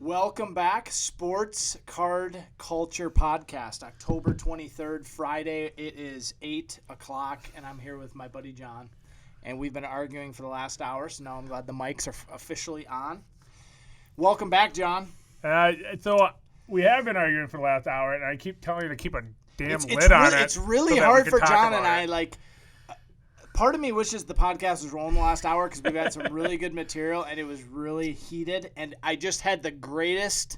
Welcome back, Sports Card Culture Podcast, October 23rd, Friday. It is 8 o'clock, and I'm here with my buddy John. And we've been arguing for the last hour, so now I'm glad the mics are officially on. Welcome back, John. So we have been arguing for the last hour, and I keep telling you to keep a damn lid on it. It's really hard for John and I, part of me wishes the podcast was rolling the last hour because we've had some really good material and it was really heated. And I just had the greatest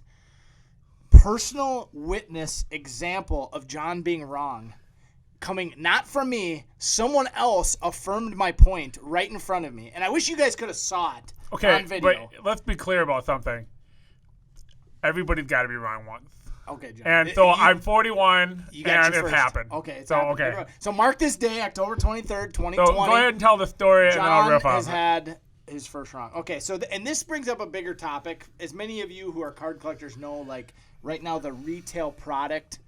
personal witness example of John being wrong coming not from me. Someone else affirmed my point right in front of me. And I wish you guys could have saw it on video. But let's be clear about something. Everybody's got to be wrong once. Okay, John. And so I'm 41, and it happened. Okay, okay. So mark this day, October 23rd, 2020. So go ahead and tell the story, and I'll riff off. John has had his first wrong. Okay, so and this brings up a bigger topic. As many of you who are card collectors know, right now the retail product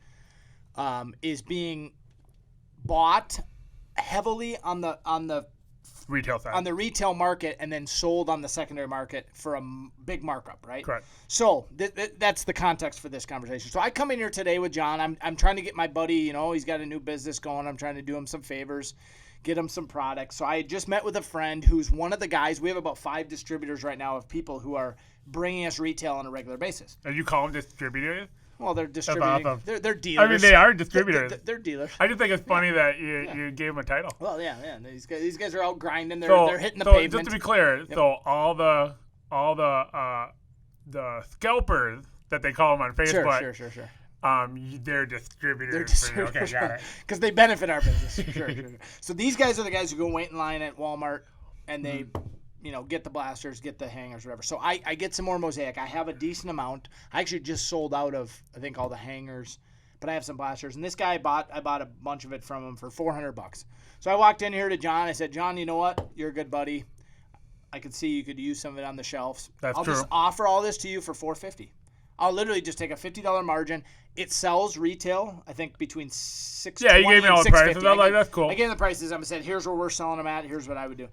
is being bought heavily on the retail side, on the retail market, and then sold on the secondary market for a big markup, right? Correct. So that's the context for this conversation. So I come in here today with John. I'm trying to get my buddy, he's got a new business going. I'm trying to do him some favors, get him some products. So I just met with a friend who's one of the guys. We have about 5 distributors right now of people who are bringing us retail on a regular basis. And you call them distributors? Well, they're distributing. Awesome. They're dealers. I mean, they are distributors. They're dealers. I just think it's funny that you gave them a title. Well, yeah. These guys are out grinding. They're hitting the pavement. Just to be clear, so all the scalpers that they call them on Facebook. Sure. They're distributors. Okay, got it. Because they benefit our business. Sure. So these guys are the guys who go wait in line at Walmart and they, get the blasters, get the hangers, whatever. So I get some more Mosaic. I have a decent amount. I actually just sold out of, I think, all the hangers, but I have some blasters. And this guy I bought a bunch of it from him for $400. So I walked in here to John. I said, John, you know what? You're a good buddy. I could see you could use some of it on the shelves. I'll just offer all this to you for $450. I'll literally just take a $50 margin. It sells retail, I think, between $620 Yeah, you gave me all the prices. I'm like, that's cool. I gave them the prices. I said, here's where we're selling them at. Here's what I would do.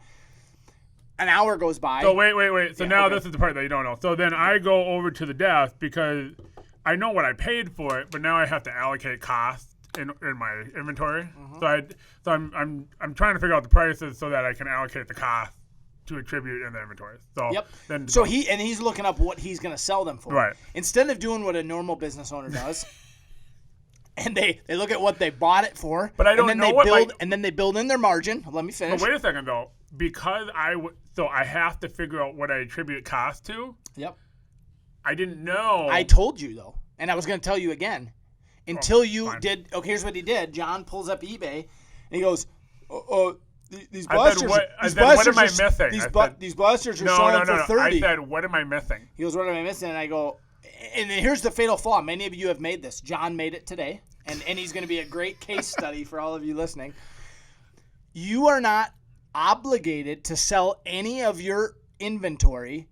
An hour goes by. So wait. So now this is the part that you don't know. So then I go over to the desk because I know what I paid for it, but now I have to allocate costs in my inventory. Mm-hmm. So I'm trying to figure out the prices so that I can allocate the cost to attribute in the inventory. So yep. Then he's looking up what he's going to sell them for. Right. Instead of doing what a normal business owner does. And they look at what they bought it for, but I don't know and then they build in their margin. Let me finish. But wait a second though, because I have to figure out what I attribute cost to. Yep. I didn't know. I told you though, and I was going to tell you again, until you did. Okay, here's what he did. John pulls up eBay, and he goes, "These blasters. What am I missing? These blasters are selling for $30." I said, "What am I missing?" He goes, "What am I missing?" And I go. And here's the fatal flaw. Many of you have made this. John made it today, and he's going to be a great case study for all of you listening. You are not obligated to sell any of your inventory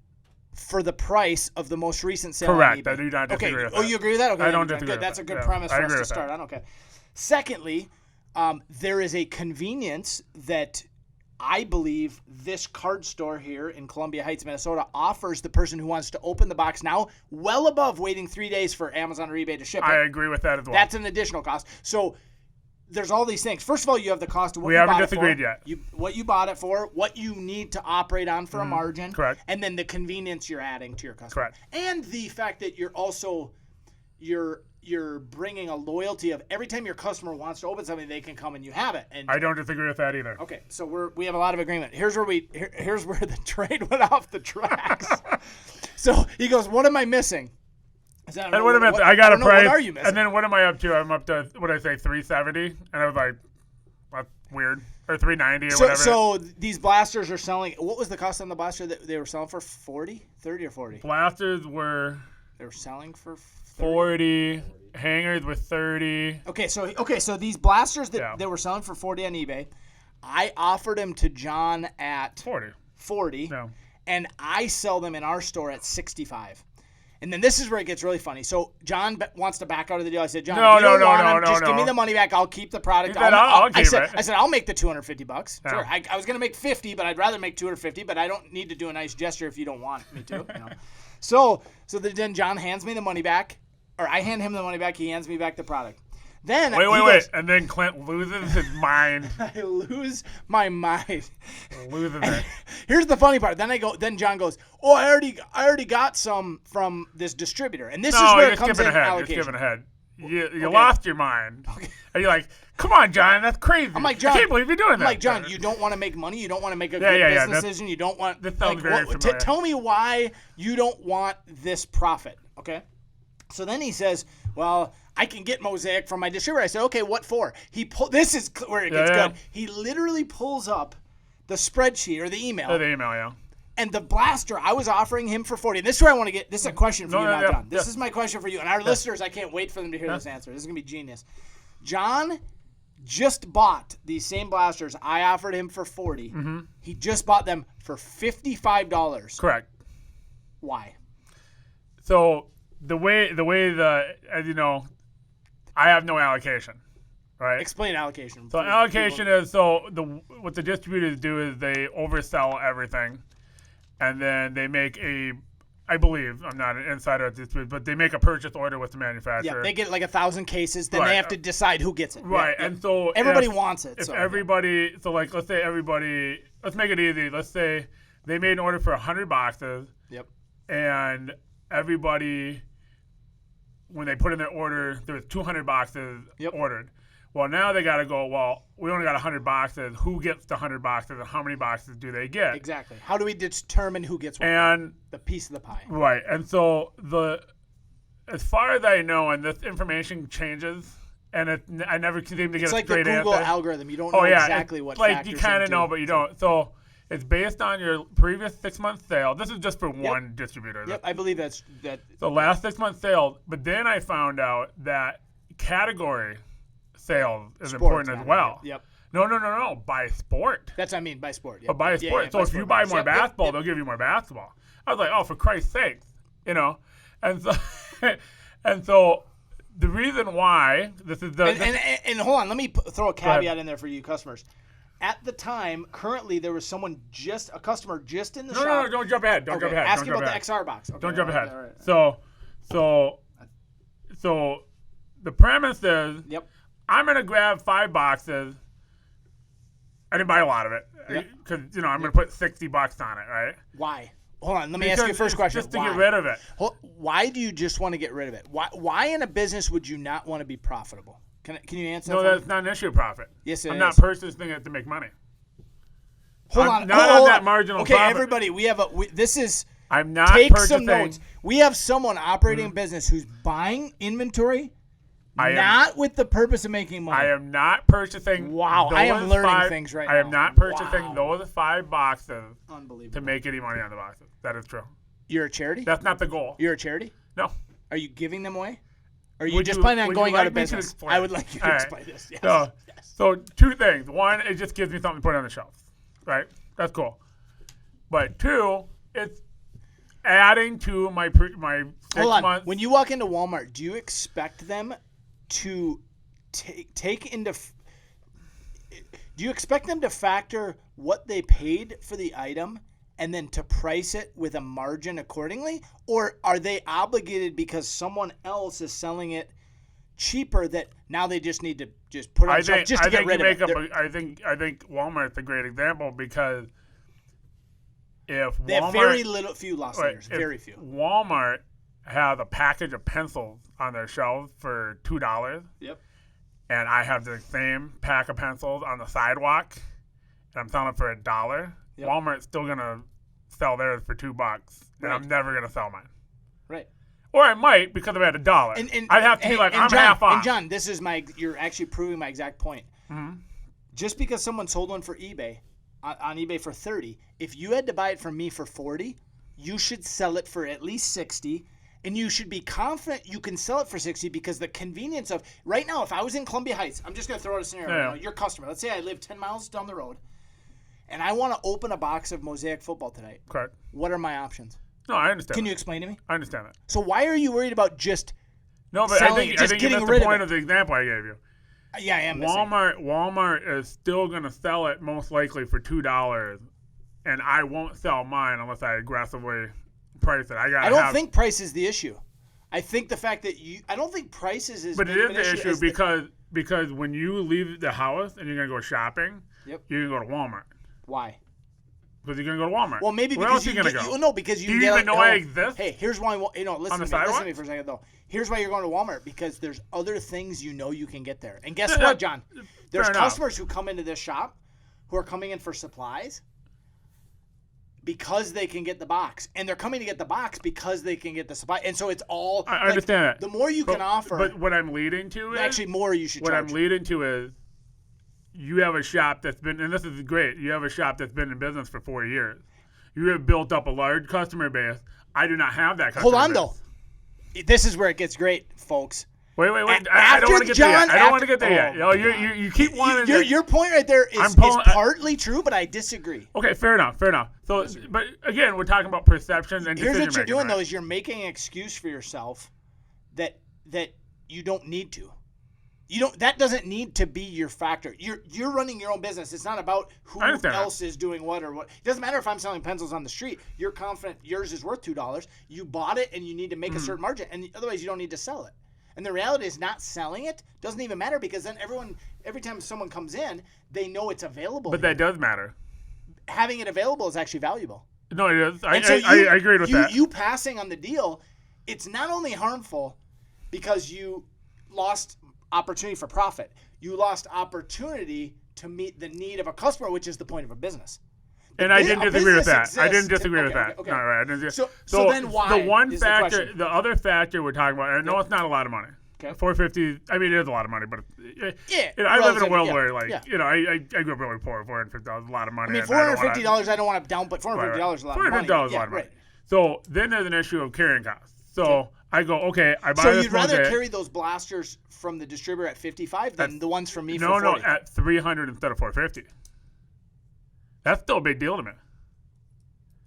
for the price of the most recent sale. Correct. On eBay. I do not disagree with that. Oh, you agree with that? Okay, I don't disagree with that. That's a good premise for us to start on. Okay. Secondly, there is a convenience that I believe this card store here in Columbia Heights, Minnesota, offers the person who wants to open the box now, well above waiting 3 days for Amazon or eBay to ship it. I agree with that as well. That's an additional cost. So there's all these things. First of all, you have the cost of what we you bought haven't disagreed yet. What you bought it for, what you need to operate on for a margin. Correct. And then the convenience you're adding to your customer. Correct. And the fact that you're also you're bringing a loyalty of every time your customer wants to open something, they can come and you have it. And I don't disagree with that either. Okay, so we have a lot of agreement. Here's where the trade went off the tracks. So he goes, "What am I missing?" I said, I got a price. What are you missing? And then what am I up to? I'm up to what I say, $370, and I was like, "That's weird." Or $390 or whatever. So these blasters are selling. What was the cost on the blaster that they were selling for? 40, 30, or 40? Blasters were. They were selling for 40. Hangers with 30. Okay, so these blasters that they were selling for 40 on eBay, I offered them to John at 40. Yeah. And I sell them in our store at 65. And then this is where it gets really funny. So John wants to back out of the deal. I said, John, just give me the money back. I'll keep the product. I'll keep it. I said, I'll make the $250. Yeah. Sure. I was going to make 50, but I'd rather make $250. But I don't need to do a nice gesture if you don't want me to. So then John hands me the money back, or I hand him the money back. He hands me back the product. Then wait. And then Clint loses his mind. I lose my mind. Losing it. Here's the funny part. Then John goes, "Oh, I already got some from this distributor." And this is where it comes in allocation. You're skipping ahead. You lost your mind. Okay. And you're like, "Come on, John, that's crazy." I'm like, John, I can't believe you're doing that. I'm like, John, you don't want to make money. You don't want to make a good business decision. You don't want. This sounds very familiar. Tell me why you don't want this profit. Okay. So then he says, "Well, I can get Mosaic from my distributor." I said, "Okay, what for?" This is where it gets good. He literally pulls up the spreadsheet or the email. The email, yeah. And the blaster, I was offering him for 40. And this is where I want to get. This is a question for you now, John. This is my question for you. And our listeners, I can't wait for them to hear this answer. This is going to be genius. John just bought these same blasters. I offered him for 40. Mm-hmm. He just bought them for $55. Correct. Why? So the way as you know, I have no allocation, right? Explain allocation. So allocation is what the distributors do is they oversell everything, and then they make I believe, I'm not an insider at this, but they make a purchase order with the manufacturer. Yeah, they get like 1,000 cases, then they have to decide who gets it. Right, yeah, and so everybody wants it. Let's make it easy. Let's say they made an order for 100 boxes. Yep. And everybody, when they put in their order, there was 200 boxes ordered. Well, now they got to go, well, we only got 100 boxes. Who gets the 100 boxes and how many boxes do they get? Exactly. How do we determine who gets what? And the piece of the pie. Right. And so as far as I know, and this information changes, and I never seem to get a straight answer. It's like the Google algorithm. You don't know exactly what factors you kind of know, but you don't. So it's based on your previous 6-month sale. This is just for one distributor. Yep, I believe that's that. The last 6-month sale. But then I found out that category sales is important as well. Yep. No. By sport. That's what I mean, by sport. Yep. But by sport. Yeah, so if you buy more basketball, they'll give you more basketball. I was like, oh, for Christ's sake, And so, and so the reason why this is and hold on, let me throw a caveat in there for you customers. At the time, currently, there was a customer just in the shop. No, don't jump ahead. Don't jump ahead. Asking about the XR box. Okay, don't jump ahead. Right. So the premise is, I'm going to grab 5 boxes. I didn't buy a lot of it because, I'm going to put $60 on it, right? Why? Hold on. Let me ask you the first question. Just to get rid of it. Why do you just want to get rid of it? Why in a business would you not want to be profitable? Can you answer that? No, that's not an issue of profit. Yes, it is. I'm not purchasing it to make money. Hold on. That marginal okay, profit. Everybody, this is. I'm not take purchasing. Some notes. We have someone operating a business who's buying inventory, not with the purpose of making money. I am not purchasing. Wow, I am learning things right now. I am not purchasing those 5 boxes to make any money on the boxes. That is true. You're a charity? That's not the goal. You're a charity? No. Are you giving them away? Or are you just planning on going out of business? I would like you to explain this. Yes. So 2 things. 1, it just gives me something to put on the shelf. Right? That's cool. But 2, it's adding to my 6 Hold on. months. When you walk into Walmart, do you expect them to take into do you expect them to factor what they paid for the item and then to price it with a margin accordingly? Or are they obligated because someone else is selling it cheaper that now they just need to just put it on shelf just to get rid of it? I think Walmart's a great example because if they have very few loss leaders, very few. Walmart has a package of pencils on their shelves for $2. Yep. And I have the same pack of pencils on the sidewalk, and I'm selling it for $1. Yep. Walmart's still gonna sell theirs for $2, and I'm never gonna sell mine. Right. Or I might because I'm at $1. And I'd have to be like, I'm John, half off. And John, you're actually proving my exact point. Mm-hmm. Just because someone sold one for eBay, on eBay for $30, if you had to buy it from me for $40, you should sell it for at least $60. And you should be confident you can sell it for $60 because the convenience of right now, if I was in Columbia Heights, I'm just going to throw out a scenario. Yeah. Your customer, let's say I live 10 miles down the road, and I want to open a box of Mosaic football tonight. Correct. What are my options? No, I understand. Can you explain to me? I understand that. So why are you worried about just selling, I think that's the point of the example I gave you. Yeah, I am. Walmart is still going to sell it most likely for $2, and I won't sell mine unless I aggressively price it. I don't think price is the issue. I think the fact that I don't think price is as But big it of is an the issue as because when you leave the house and you're gonna go shopping, Yep. you're gonna go to Walmart. Why? Because you're gonna go to Walmart. Well, maybe where because else are you gonna go? No, because you Do you get even know I exist? Hey, here's why. Listen to me for a second though. Here's why you're going to Walmart, because there's other things you can get there. And guess what, John? There's customers who come into this shop who are coming in for supplies because they can get the box, and they're coming to get the box because they can get the supply. And so it's all. I understand that. The more you can offer, but what I'm leading to is actually more you should. What charge. I'm leading to is. You have a shop that's been, and this is great, you have a shop that's been in business for 4 years. You have built up a large customer base. I do not have that customer base. Hold on, though. This is where it gets great, folks. Wait. I don't want to get there yet. I don't want to get there yet. You keep wanting your point right there is partly true, but I disagree. Okay, fair enough. So, but again, we're talking about perception and here's what you're doing, right? though, is you're making an excuse for yourself that you don't need to. That doesn't need to be your factor. You're running your own business. It's not about who else is doing what or what. It doesn't matter if I'm selling pencils on the street. You're confident yours is worth $2. You bought it and you need to make a certain margin, and otherwise you don't need to sell it. And the reality is, not selling it doesn't even matter, because then every time someone comes in, they know it's available. But that does matter. Having it available is actually valuable. No, it is. I agree with that. You passing on the deal, it's not only harmful because you lost opportunity for profit. You lost opportunity to meet the need of a customer, which is the point of a business. And I didn't disagree with that. I didn't disagree with that. Okay. All right. So then why? The other factor we're talking about, and I know it's not a lot of money. Okay. $450. I mean, it is a lot of money, but I live in a world where, like, I grew up really poor. $450 is a lot of money. I mean, $450. I don't want to down, but $450 is a lot of money. $450 is a lot of money. So then there's an issue of carrying costs. So I go, okay, I buy this. So you'd rather carry those blasters from the distributor at $55 than the ones from me for $40? No, at $300 instead of $450. That's still a big deal to me.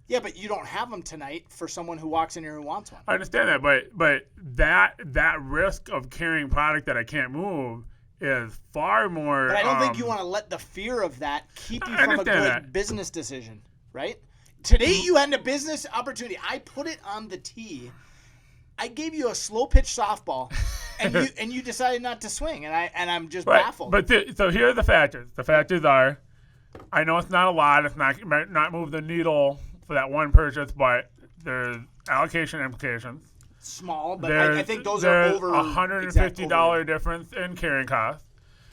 Yeah, but you don't have them tonight for someone who walks in here who wants one. I understand that, but that risk of carrying product that I can't move is far more. But I don't think you want to let the fear of that keep you from a good business decision, right? Today you had a business opportunity. I put it on the tee. I gave you a slow pitch softball, and you decided not to swing, and I'm just baffled. But so here are the factors. The factors are, I know it's not a lot. It's not move the needle for that one purchase, but there's allocation implications. Small, but I think those are over $150 difference in carrying costs.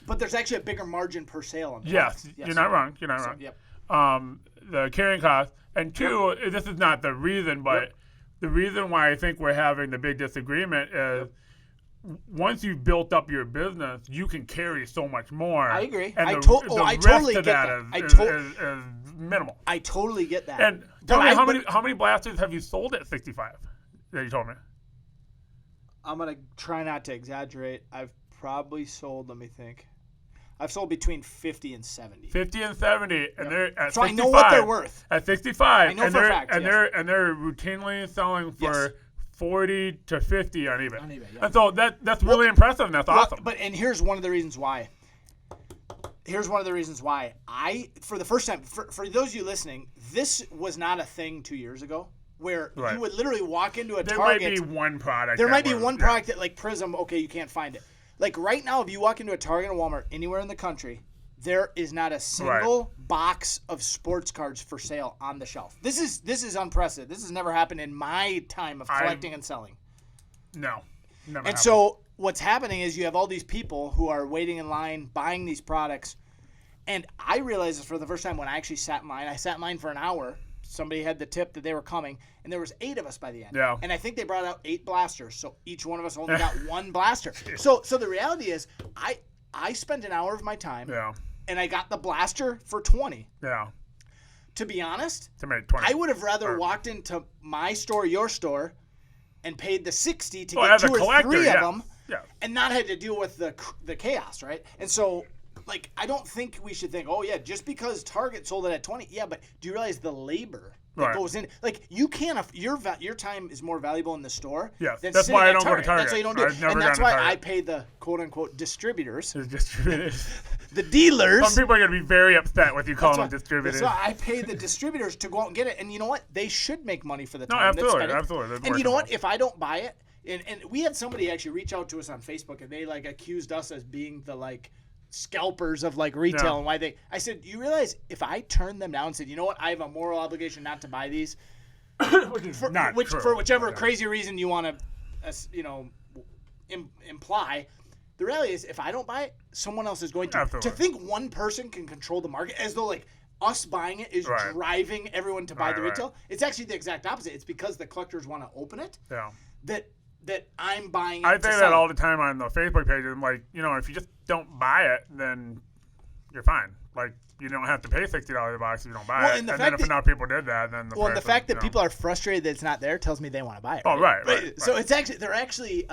But there's actually a bigger margin per sale on that. Yes, you're not wrong. Yep. The carrying costs, and two, this is not the reason, but the reason why I think we're having the big disagreement is once you've built up your business, you can carry so much more. I agree. And I totally get that. Is minimal. I totally get that. And tell me how many blasters have you sold at 65 that you told me? I'm going to try not to exaggerate. I've probably sold, let me think. I've sold between 50 and 70. 50 and 70, and they're at 65. So I know what they're worth. At 65. I know for a fact, they're routinely selling for 40 to 50 on eBay. Yeah. And so that's really impressive, and that's awesome. And here's one of the reasons why. For the first time, for those of you listening, this was not a thing 2 years ago, where you would literally walk into a Target. There might be one product. There might be one product that, like Prism, okay, you can't find it. Like right now, if you walk into a Target or Walmart anywhere in the country, there is not a single box of sports cards for sale on the shelf. This is unprecedented. This has never happened in my time of collecting and selling. No, never And happened. so what's happening is you have all these people who are waiting in line, buying these products, and I realized this for the first time when I actually sat in line. I sat in line for an hour. Somebody had the tip that they were coming, and there was 8 of us by the end. Yeah. And I think they brought out 8 blasters, so each one of us only got one blaster. So the reality is, I spent an hour of my time, and I got the blaster for $20. Yeah. To be honest, to make $20. I would have rather walked into my store, your store, and paid the $60 to get 2 or 3 of them, and not had to deal with the chaos, right? And so. Like, I don't think we should think, oh, yeah, just because Target sold it at 20. Yeah, but do you realize the labor that goes in? Like, you can't, your time is more valuable in the store. Yeah, than that's why I don't Target. go to Target. That's why you don't do it. And that's why I pay the quote-unquote distributors. the dealers. Some people are going to be very upset with you calling them distributors. That's why I pay the distributors to go out and get it. And you know what? They should make money for the time. Absolutely. And you know what? If I don't buy it, and we had somebody actually reach out to us on Facebook, and they like accused us as being the like scalpers of like retail and why they. I said, you realize if I turned them down and said, you know what? I have a moral obligation not to buy these, for whichever crazy reason you want to, imply. The reality is, if I don't buy it, someone else is going to. Absolutely. To think one person can control the market as though like us buying it is driving everyone to buy the retail. It's actually the exact opposite. It's because the collectors want to open it. Yeah. That I'm buying it. I say that all the time on the Facebook page. I'm like, if you just don't buy it, then you're fine. Like, you don't have to pay $60 a box if you don't buy it. And then if enough people did that, then the fact that people are frustrated that it's not there tells me they want to buy it. Oh, right. So it's actually they're actually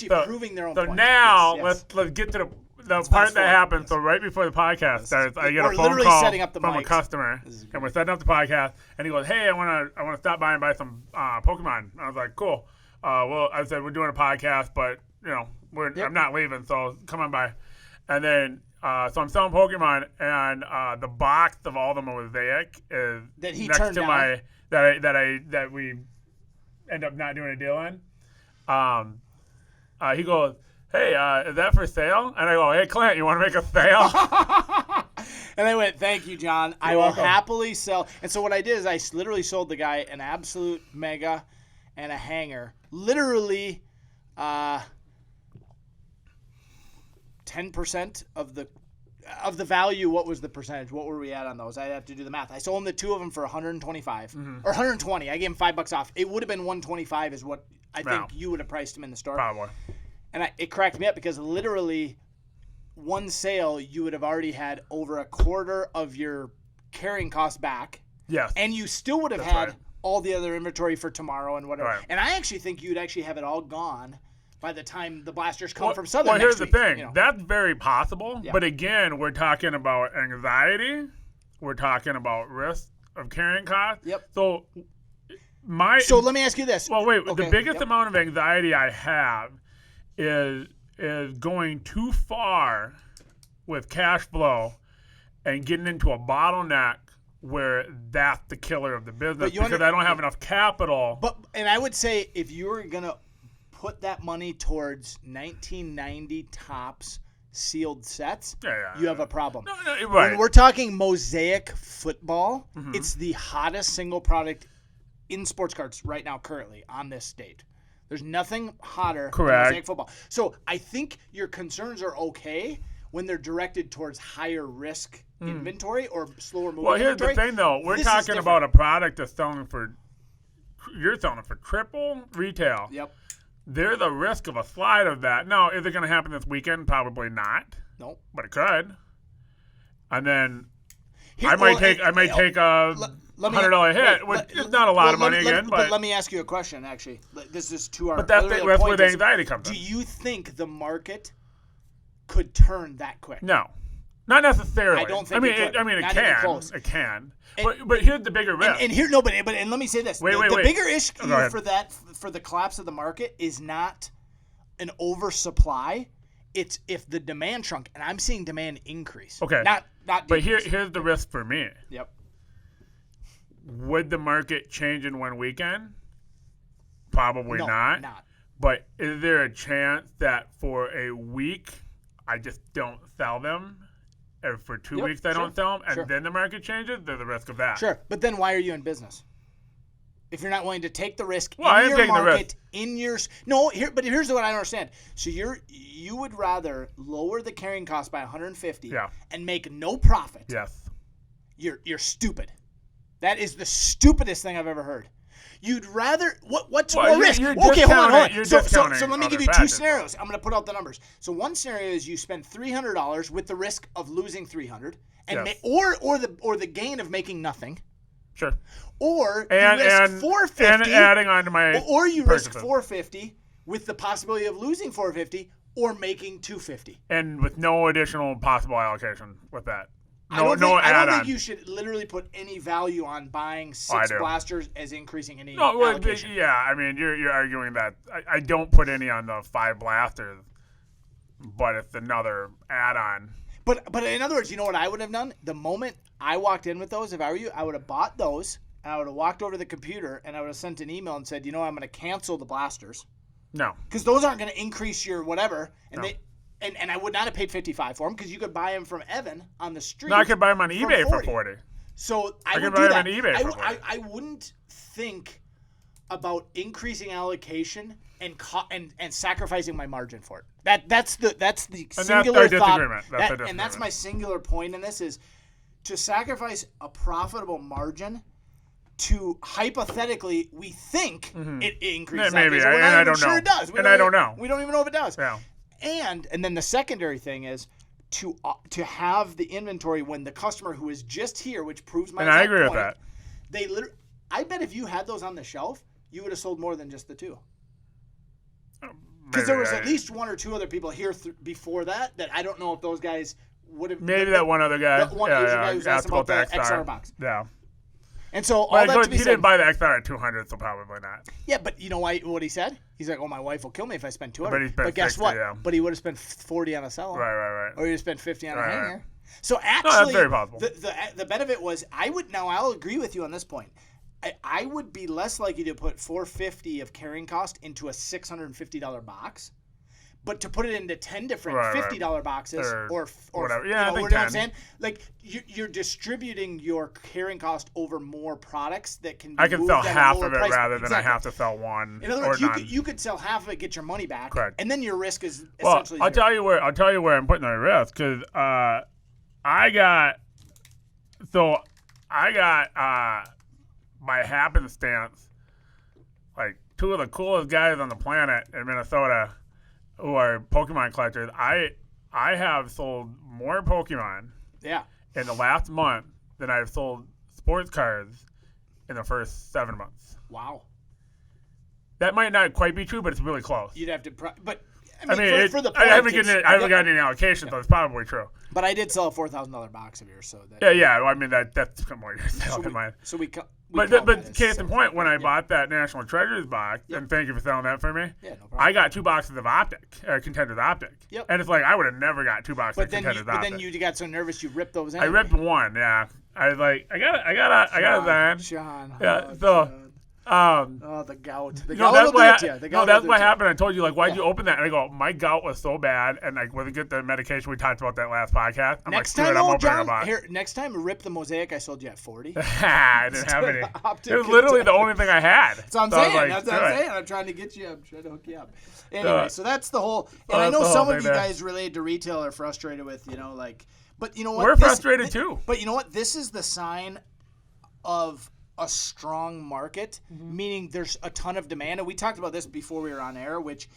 proving their own point. So now let's get to the part that happened. So right before the podcast starts, I get a phone call from a customer, and we're setting up the podcast, and he goes, "Hey, I want to stop by and buy some Pokemon." And I was like, "Cool." Well, I said we're doing a podcast, but I'm not leaving, so come on by. And then so I'm selling Pokemon, and the box of all the Mosaic is that he next turned to down. my that we end up not doing a deal in. He goes, "Hey, is that for sale?" And I go, "Hey, Clint, you want to make a sale?" And I went, "Thank you, John. I will happily sell." And so what I did is I literally sold the guy an absolute mega and a hanger. Literally 10% of the value. What was the percentage? What were we at on those? I'd have to do the math. I sold him the two of them for 125 or 120. I gave him $5 off. It would have been 125 is what I think you would have priced him in the store. Probably. And it cracked me up because literally one sale, you would have already had over a quarter of your carrying costs back. Yes. And you still would have had all the other inventory for tomorrow and whatever. Right. And I actually think you'd actually have it all gone by the time the blasters come from Southern next week. Well, here's the thing. That's very possible. Yeah. But again, we're talking about anxiety. We're talking about risk of carrying costs. Yep. So let me ask you this. Well, wait. Okay. The biggest amount of anxiety I have is going too far with cash flow and getting into a bottleneck where that's the killer of the business because I don't have enough capital. And I would say if you were going to put that money towards 1990 Topps sealed sets, you have a problem. No, right. When we're talking Mosaic football, it's the hottest single product in sports cards right now currently on this date. There's nothing hotter than Mosaic football. So I think your concerns are okay when they're directed towards higher risk inventory or slower moving Well, here's inventory. The thing, though. We're talking about a product that's selling for – you're selling it for triple retail. Yep. There's a risk of a slide of that. Now, is it going to happen this weekend? Probably not. Nope. But it could. And then I might take a $100 hit. It's not a lot of money again. But let me ask you a question, actually. This is to our – But that's where the anxiety comes in. Do you think the market could turn that quick? No. Not necessarily. I don't think it could. It can. It can. But here's the bigger risk. And let me say this. The bigger issue for the collapse of the market is not an oversupply. It's if the demand shrunk, and I'm seeing demand increase. Okay. Not but here's the risk for me. Yep. Would the market change in one weekend? Probably not. But is there a chance that for a week I just don't sell them? Or for 2 weeks I don't sell them, and then the market changes? There's a risk of that. Sure, but then why are you in business? If you're not willing to take the risk in your market, here's what I don't understand. So you would rather lower the carrying cost by 150 and make no profit. Yes. You're stupid. That is the stupidest thing I've ever heard. You'd rather what's more risk? Okay, hold on. So let me give you two scenarios. I'm going to put out the numbers. So one scenario is you spend $300 with the risk of losing $300, and or the gain of making nothing. Sure. Or you risk $450 and adding on to my or you risk $450 with the possibility of losing $450 or making $250. And with no additional possible allocation with that. I don't think you should literally put any value on buying 6 blasters as increasing any allocation. Yeah, I mean, you're arguing that I don't put any on the 5 blasters, but it's another add-on. But in other words, you know what I would have done? The moment I walked in with those, if I were you, I would have bought those, and I would have walked over to the computer, and I would have sent an email and said, I'm going to cancel the blasters. No. Because those aren't going to increase your whatever. And No. and I would not have paid $55 for them because you could buy them from Evan on the street. No, I could buy them on eBay for 40. So I would could do buy that. them on eBay for 40. I wouldn't think about increasing allocation and sacrificing my margin for it. That's the singular thought. And that's my singular point in this is to sacrifice a profitable margin to hypothetically we think it increases. Maybe, and I don't sure know. It does. And I don't know. We don't even know if it does. Yeah. And then the secondary thing is to have the inventory when the customer who is just here, which proves my And I exact agree point, with that. I bet if you had those on the shelf, you would have sold more than just the two. Because Maybe there was at least one or two other people here before that I don't know if those guys would have. Maybe that one other guy. The one Asian guy who's asked about the XR XR box. Yeah. And so all that to be he said, didn't buy the XR at 200, so probably not. Yeah, but you know what he said? He's like, my wife will kill me if I spend 200. But he spent guess 60, what? yeah. But he would have spent 40 on a sell. Right. Or he would have spent 50 on a Right. hanger. So actually, that's very possible. The benefit was I'll agree with you on this point. I would be less likely to put $450 of carrying cost into a $650 box, but to put it into 10 different $50 boxes or whatever. Yeah, you know I think what 10. I'm saying? Like you're distributing your carrying cost over more products that can. I can moved sell at a half lower of it price. rather than Exactly. I have to sell one. In other or words, none. you could sell half of it, get your money back, Correct. and then your risk is Well, essentially I'll zero. tell you where I'm putting the risk because I got by happenstance like two of the coolest guys on the planet in Minnesota who are Pokemon collectors. I have sold more Pokemon in the last month than I've sold sports cards in the first 7 months. Wow. That might not quite be true, but it's really close. You'd have to, but I mean, for the I haven't point, gotten any allocation, so it's probably true. But I did sell a $4,000 box of yours, so that. Yeah. Well, I mean, that's more your sale than mine. So we But case in point, when I bought that National Treasures box, and thank you for selling that for me, no problem. I got 2 boxes of Contenders Optic. Yep. And it's like, I would have never got 2 boxes of Contenders Optic. But then you got so nervous you ripped those in. I ripped one, yeah. I was like, I got a Zan. Sean. Yeah, the gout. The gout will do it to you. That's what happened. I told you, like, why'd you open that? And I go, my gout was so bad, and I wasn't get the medication. We talked about that last podcast. I'm next like, time, I'm opening a John, box. next time, rip the mosaic I sold you at 40. I didn't have any. Optic It was literally the only thing I had. That's what I'm saying. That's what I'm saying. I'm trying to get you. I'm trying to hook you up. Anyway, so that's the whole. And I know some of you guys related to retail are frustrated with, but you know what? We're frustrated too. But you know what? This is the sign of a strong market, meaning there's a ton of demand. And we talked about this before we were on air, which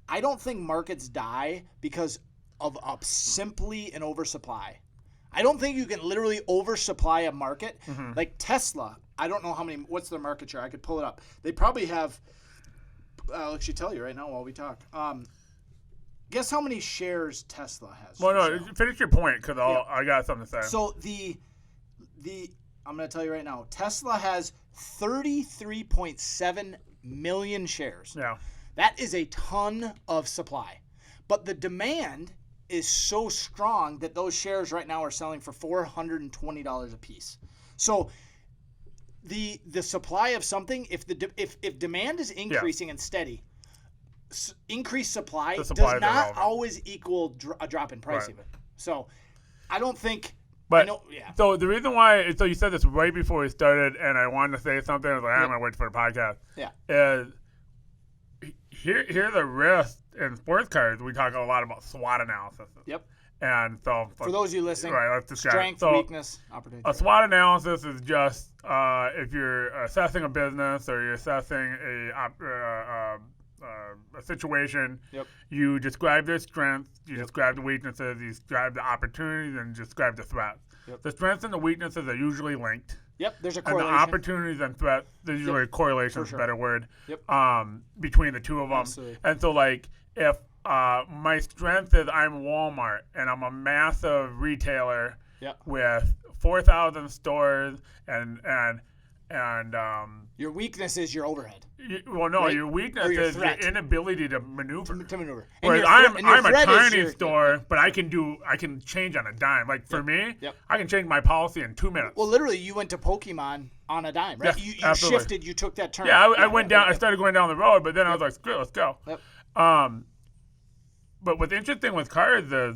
I don't think markets die because of simply an oversupply. I don't think you can literally oversupply a market. Like Tesla, I don't know what's their market share. I could pull it up. They probably have, I'll actually tell you right now while we talk. Guess how many shares Tesla has? Well, no, finish your point because I got something to say. So I'm going to tell you right now, Tesla has 33.7 million shares. Yeah. That is a ton of supply. But the demand is so strong that those shares right now are selling for $420 a piece. So the supply of something, if demand is increasing and steady, increased supply does not always equal a drop in price even. So I don't think. But so the reason why, so you said this right before we started, and I wanted to say something. I was like, I'm gonna wait for the podcast. Yeah. Is here's the risk in sports cards. We talk a lot about SWOT analysis. Yep. And so for those of you listening, let's describe strength, weakness, opportunity. A SWOT analysis is just if you're assessing a business or you're assessing a situation, you describe their strengths, you describe the weaknesses, you describe the opportunities, and describe the threats. The strengths and the weaknesses are usually linked. There's a correlation. And the opportunities and threats, there's usually a correlation, is a better word, between the two of them. Absolutely. And so, like, if my strength is I'm Walmart and I'm a massive retailer with 4,000 stores and And your weakness is your overhead. Your weakness Or your is threat. your inability to maneuver. To maneuver. Whereas I'm a tiny store, but I can change on a dime. Like for me, I can change my policy in 2 minutes. Well, literally, you went to Pokemon on a dime, right? Yes, you shifted, you took that turn. Yeah, I went down. I started going down the road, but then I was like, screw it, let's go. Yep. But what's interesting with cards is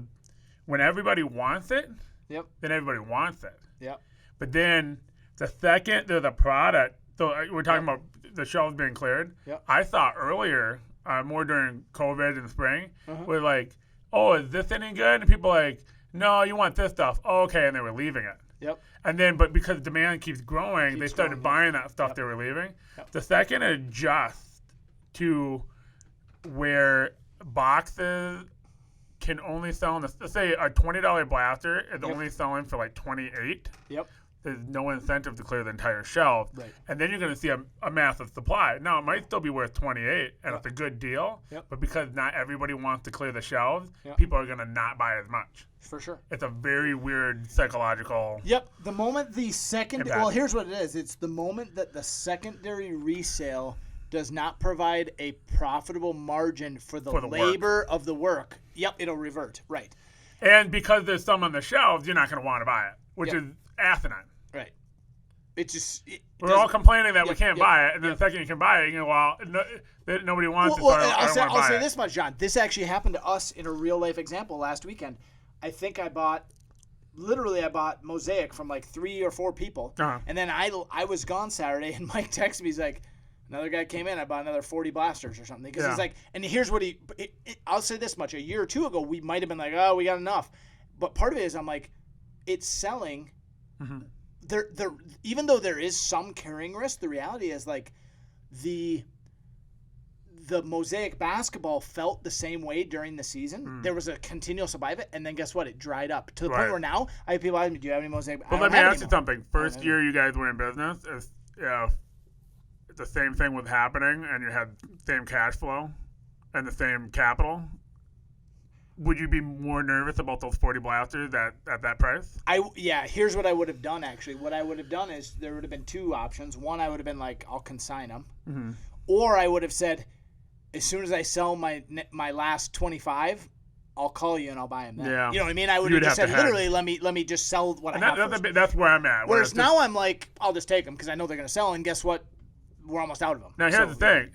when everybody wants it, then everybody wants it. Yep. But then the second there's a product, so we're talking about the shelves being cleared. Yep. I thought earlier, more during COVID in the spring, was like, oh, is this any good? And people like, no, you want this stuff. Oh, okay, and they were leaving it. Yep. And then, but because demand keeps growing, they started buying that stuff they were leaving. Yep. The second it adjusts to where boxes can only sell, let's say a $20 blaster is only selling for like $28. Yep. There's no incentive to clear the entire shelf. Right. And then you're going to see a massive supply. Now, it might still be worth $28, and it's a good deal. Yep. But because not everybody wants to clear the shelves, people are going to not buy as much. For sure. It's a very weird psychological. Yep. The moment the second, well, here's what it is. It's the moment that the secondary resale does not provide a profitable margin for the labor work. of the work. Yep, it'll revert. Right. And because there's some on the shelves, you're not going to want to buy it, which is asinine. Right. It's just we're all complaining that we can't buy it, and then the second you can buy it, you go, well, nobody wants it, so I don't want to buy it. I'll say this much, John. This actually happened to us in a real life example last weekend. I think I bought Mosaic from like 3 or 4 people, and then I was gone Saturday, and Mike texted me. He's like, another guy came in. I bought another 40 blasters or something. Because he's like, and here's what I'll say this much. A year or two ago, we might have been like, oh, we got enough. But part of it is I'm like, it's selling. Mm-hmm. There, even though there is some carrying risk, the reality is like the Mosaic basketball felt the same way during the season. There was a continual supply of it, and then guess what? It dried up to the point where now I have people asking me, do you have any Mosaic? But let me ask you something. First year you guys were in business, the same thing was happening, and you had same cash flow and the same capital. Would you be more nervous about those 40 blasters at that price? Here's what I would have done, actually. What I would have done is there would have been 2 options. One, I would have been like, I'll consign them. Mm-hmm. Or I would have said, as soon as I sell my last 25, I'll call you and I'll buy them then. Yeah. You know what I mean? I would have just said, literally, let me just sell what I have. That's where I'm at. Whereas now I'm like, I'll just take them because I know they're going to sell, and guess what? We're almost out of them. Now here's the thing.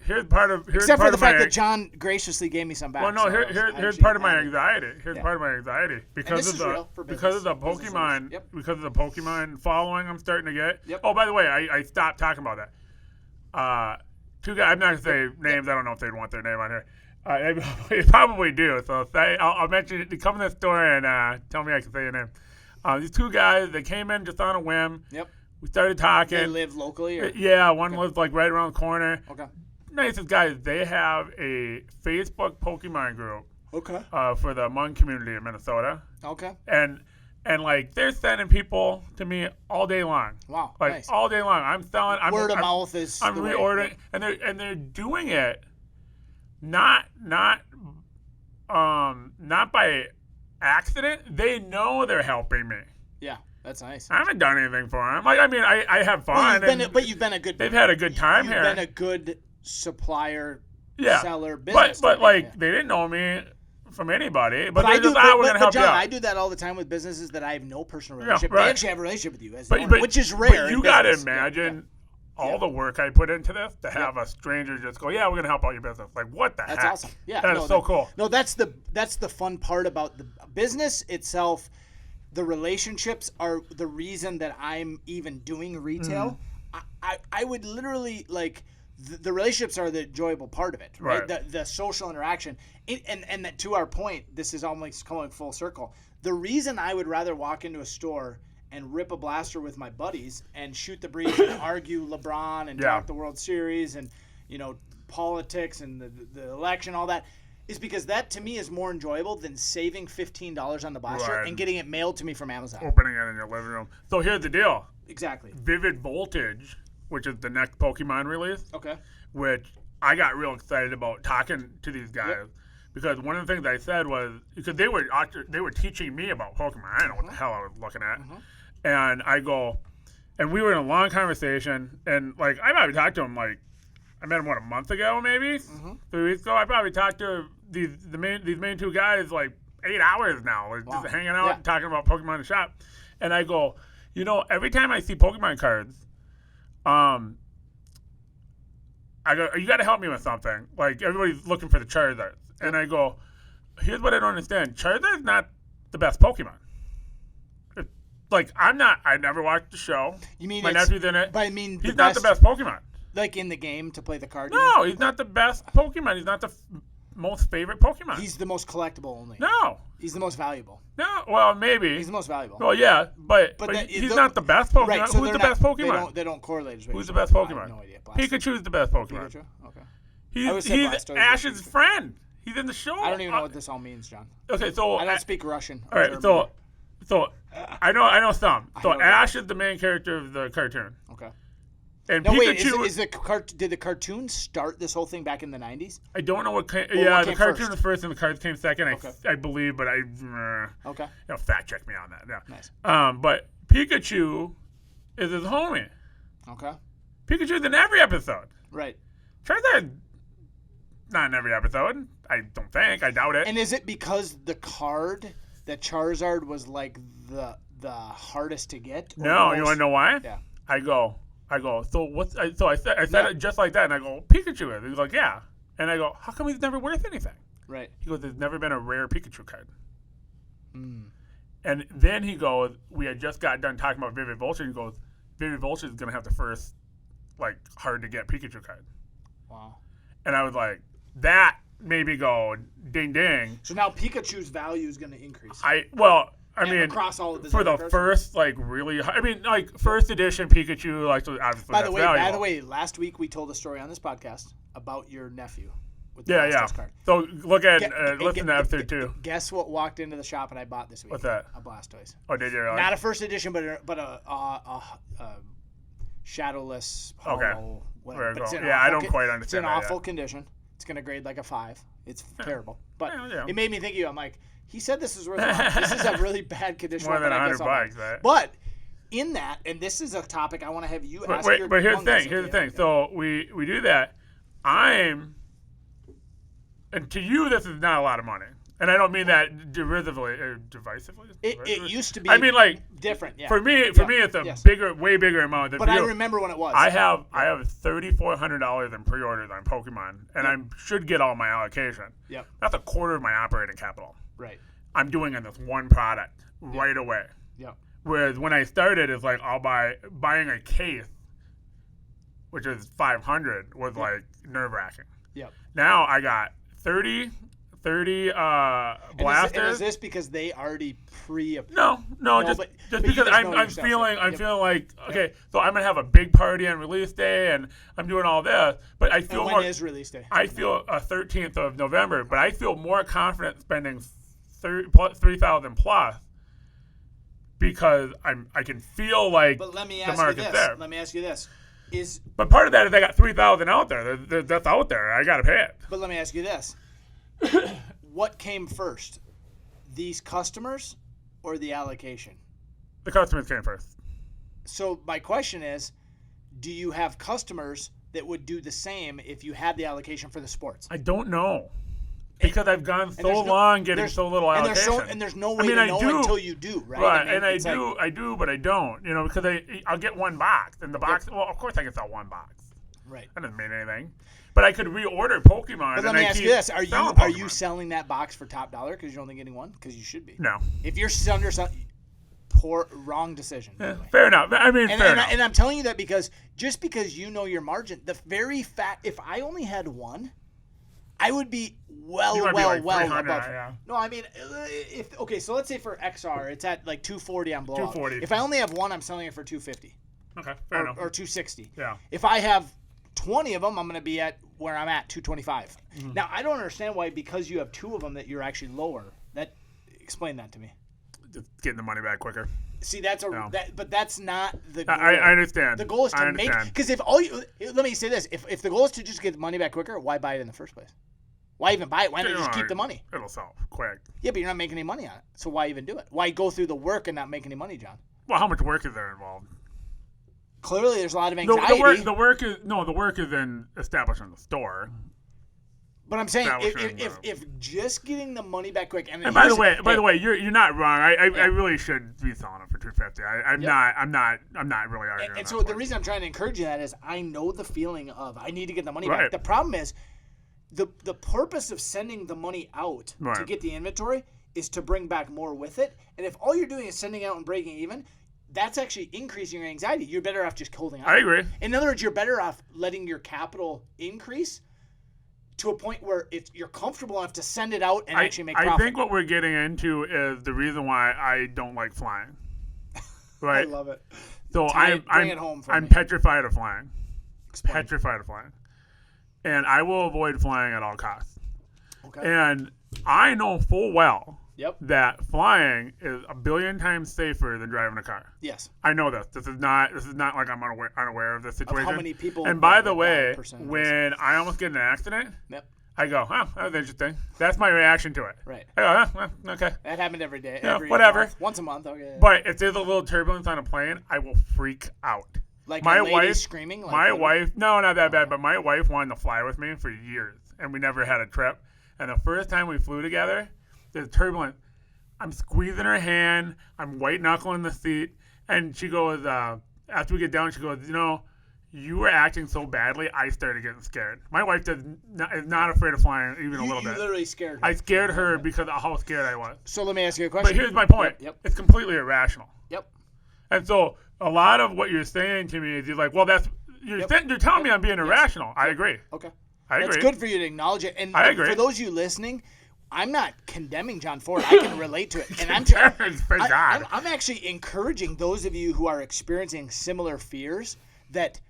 Except for the fact that John graciously gave me some back. Well, no. Here's part of my anxiety. Part of my anxiety because of the Pokemon. Because of the Pokemon following I'm starting to get. Yep. Oh, by the way, I stopped talking about that. 2 guys. I'm not gonna say names. I don't know if they'd want their name on here. They probably do. So I'll mention it. They come in the store and tell me I can say your name. These 2 guys. They came in just on a whim. Yep. We started talking. They live locally? Or? Yeah, one lives like right around the corner. Okay. Nicest guys. They have a Facebook Pokemon group. Okay. For the Hmong community in Minnesota. Okay. And like they're sending people to me all day long. Like nice. All day long. I'm selling. Word of mouth is. I'm reordering, and they're doing it, not by accident. They know they're helping me. Yeah. That's nice. I haven't done anything for them. Like, I mean, I have fun. But you've been a good. They've had a good time here. You've been a good supplier, seller, business. But they didn't know me from anybody. But I do. We're gonna help John, you out. I do that all the time with businesses that I have no personal relationship. Right. They actually have a relationship with you, which is rare. But you got to imagine all the work I put into this to have a stranger just go, yeah, we're gonna help out your business. Like, what the heck? That's awesome. Yeah, that is so cool. No, that's the fun part about the business itself. The relationships are the reason that I'm even doing retail. I would literally like the relationships are the enjoyable part of it, right? The social interaction, and that to our point, this is almost coming full circle. The reason I would rather walk into a store and rip a blaster with my buddies and shoot the breeze and argue LeBron and talk the World Series and politics and the election, all that. Is because that to me is more enjoyable than saving $15 on the blaster and getting it mailed to me from Amazon. Opening it in your living room. So here's the deal. Exactly. Vivid Voltage, which is the next Pokemon release. Okay. Which I got real excited about talking to these guys because one of the things I said was because they were teaching me about Pokemon. I didn't know what the hell I was looking at, and I go, And we were in a long conversation, and like I probably talked to him like I met him a month ago, maybe 3 weeks ago. I probably talked to these main two guys like 8 hours now, like just hanging out and talking about Pokemon in the shop. And I go, every time I see Pokemon cards, I go, you got to help me with something. Like everybody's looking for the Charizard, and I go, here's what I don't understand: Charizard's not the best Pokemon. Like I never watched the show. You mean my nephew's in it? But I mean, he's not the best Pokemon. Like in the game to play the card. No, he's not the best Pokemon. He's not the most favorite Pokemon. He's the most collectible only. No. He's the most valuable. No, well maybe. He's the most valuable. Well, yeah, but he's not the best Pokemon. Right, so who's the best Pokemon? They don't correlate. Who's the best Pokemon? I have no idea. Pikachu's the best Pokemon. Pikachu? Okay. He's Ash's friend. He's in the show. I don't even know what this all means, John. Okay, so I don't speak Russian. All right, so I know some. So Ash is the main character of the cartoon. Okay. And no, Pikachu wait, did the cartoon start this whole thing back in the 90s? I don't know what came. What the came cartoon first? was first, and the cards came second. Okay. I believe, but okay. Fact check me on that. Yeah. Nice. But Pikachu is his homie. Okay. Pikachu's in every episode. Right. Charizard, not in every episode. I don't think. I doubt it. And is it because the card that Charizard was like the hardest to get? No, you want to know why? Yeah. I go. So what's? So I said it just like that, and I go, Pikachu is. He's like, yeah. And I go, how come he's never worth anything? Right. He goes, there's never been a rare Pikachu card. Mm. And then he goes, we had just got done talking about Vivid Vulture. He goes, Vivid Vulture is gonna have the first, like, hard to get Pikachu card. Wow. And I was like, that made me go, ding ding. So now Pikachu's value is gonna increase. I mean, across all of for the first, like, really, first edition Pikachu, like, so obviously By valuable. the way, last week we told a story on this podcast about your nephew with the yeah. Blastoise card. So look at, listen to episode 2. Guess what walked into the shop and I bought this week? What's that? A Blastoise. Oh, did you really? Not a first edition, but a shadowless, hollow, whatever. But I don't quite understand. It's in awful condition. It's gonna grade like a 5. It's terrible. But it made me think of you. I'm like, he said this is worth a lot. This is a really bad condition. More than $100, right? But in that, and this is a topic I want to have you ask. But here's the thing. So we do that. And to you, this is not a lot of money. And I don't mean that derisively or divisively. It used to be. I mean, like different. Yeah. For me, it's a way bigger amount. But I remember when it was. I have $3,400 in pre-orders on Pokemon, and I should get all my allocation. Yep. That's a quarter of my operating capital. Right. I'm doing in this one product right away. Yep. Whereas when I started, it's like buying a case, which is $500, was like nerve-wracking. Yep. Now I got 30 blasters. And is this because they already pre-approved? No, just because I'm feeling like, okay, so I'm gonna have a big party on release day, and I'm doing all this, but I feel when is release day? I feel 13th of November, but I feel more confident spending $3,000 plus because I can feel like the market's there. Let me ask you this. But part of that is I got 3,000 out there. That's out there. I gotta pay it. But let me ask you this. What came first, these customers or the allocation? The customers came first. So my question is, do you have customers that would do the same if you had the allocation for the sports? I don't know. Because I've gone so long getting so little allocation. And there's no way to know until you do, right? Right, and I do, but I don't. Because I'll get one box, and the box, well, of course I can sell one box. Right. That doesn't mean anything. But I could reorder Pokemon. But let me ask you this: Are you selling that box for top dollar because you're only getting one? Because you should be. No. If you're selling wrong decision. Yeah, fair enough. I mean, fair enough. And I'm telling you that because just because you know your margin, the very fact, if I only had one, I would be well above. Yeah. No, I mean, so let's say for XR, it's at like 240 on blowout. 240. If I only have one, I'm selling it for 250. Okay, fair enough. Or 260. Yeah. If I have 20 of them, I'm going to be at where I'm at, 225. Mm-hmm. Now, I don't understand why, because you have 2 of them, that you're actually lower. Explain that to me. Just getting the money back quicker. See, but that's not the goal. I understand. The goal is to make, because let me say this, if the goal is to just get the money back quicker, why buy it in the first place? Why even buy it? Why not just keep the money? It'll sell quick. Yeah, but you're not making any money on it. So why even do it? Why go through the work and not make any money, John? Well, how much work is there involved? clearly there's a lot of anxiety. The work is in establishing the store. But I'm saying if just getting the money back quick, and by the way, you're not wrong. I really should be selling it for $250. I'm not really arguing. And so the reason I'm trying to encourage you that is I know the feeling of I need to get the money back. The problem is the purpose of sending the money out to get the inventory is to bring back more with it. And if all you're doing is sending out and breaking even, that's actually increasing your anxiety. You're better off just holding on. I agree. In other words, you're better off letting your capital increase to a point where you're comfortable enough to send it out and actually make profit. I think what we're getting into is the reason why I don't like flying. Right? I love it. So bring it home for I'm me. petrified of flying. Explain. Petrified of flying. And I will avoid flying at all costs. Okay. And I know full well that flying is a billion times safer than driving a car. Yes. I know this. This is not like I'm unaware of this situation. Of how many people? And by the way, when I almost get in an accident, I go, "Oh, that was interesting." That's my reaction to it. Right. I go, "Oh, okay." That happened every day. Whatever. Once a month. Okay. But if there's a little turbulence on a plane, I will freak out. Like my wife screaming. My wife, no, not that bad. But my wife wanted to fly with me for years, and we never had a trip. And the first time we flew together, there's turbulence. I'm squeezing her hand. I'm white knuckling the seat, and she goes. After we get down, she goes, you were acting so badly, I started getting scared. My wife is not afraid of flying even a little bit. You literally scared her. I scared her because of how scared I was. So let me ask you a question. But here's my point. Yep. It's completely irrational. Yep. And so a lot of what you're saying to me is you're like, well, you're telling me I'm being irrational. I agree. Okay. I agree. It's good for you to acknowledge it. And I agree. For those of you listening, I'm not condemning John Ford. I can relate to it. And I'm actually encouraging those of you who are experiencing similar fears that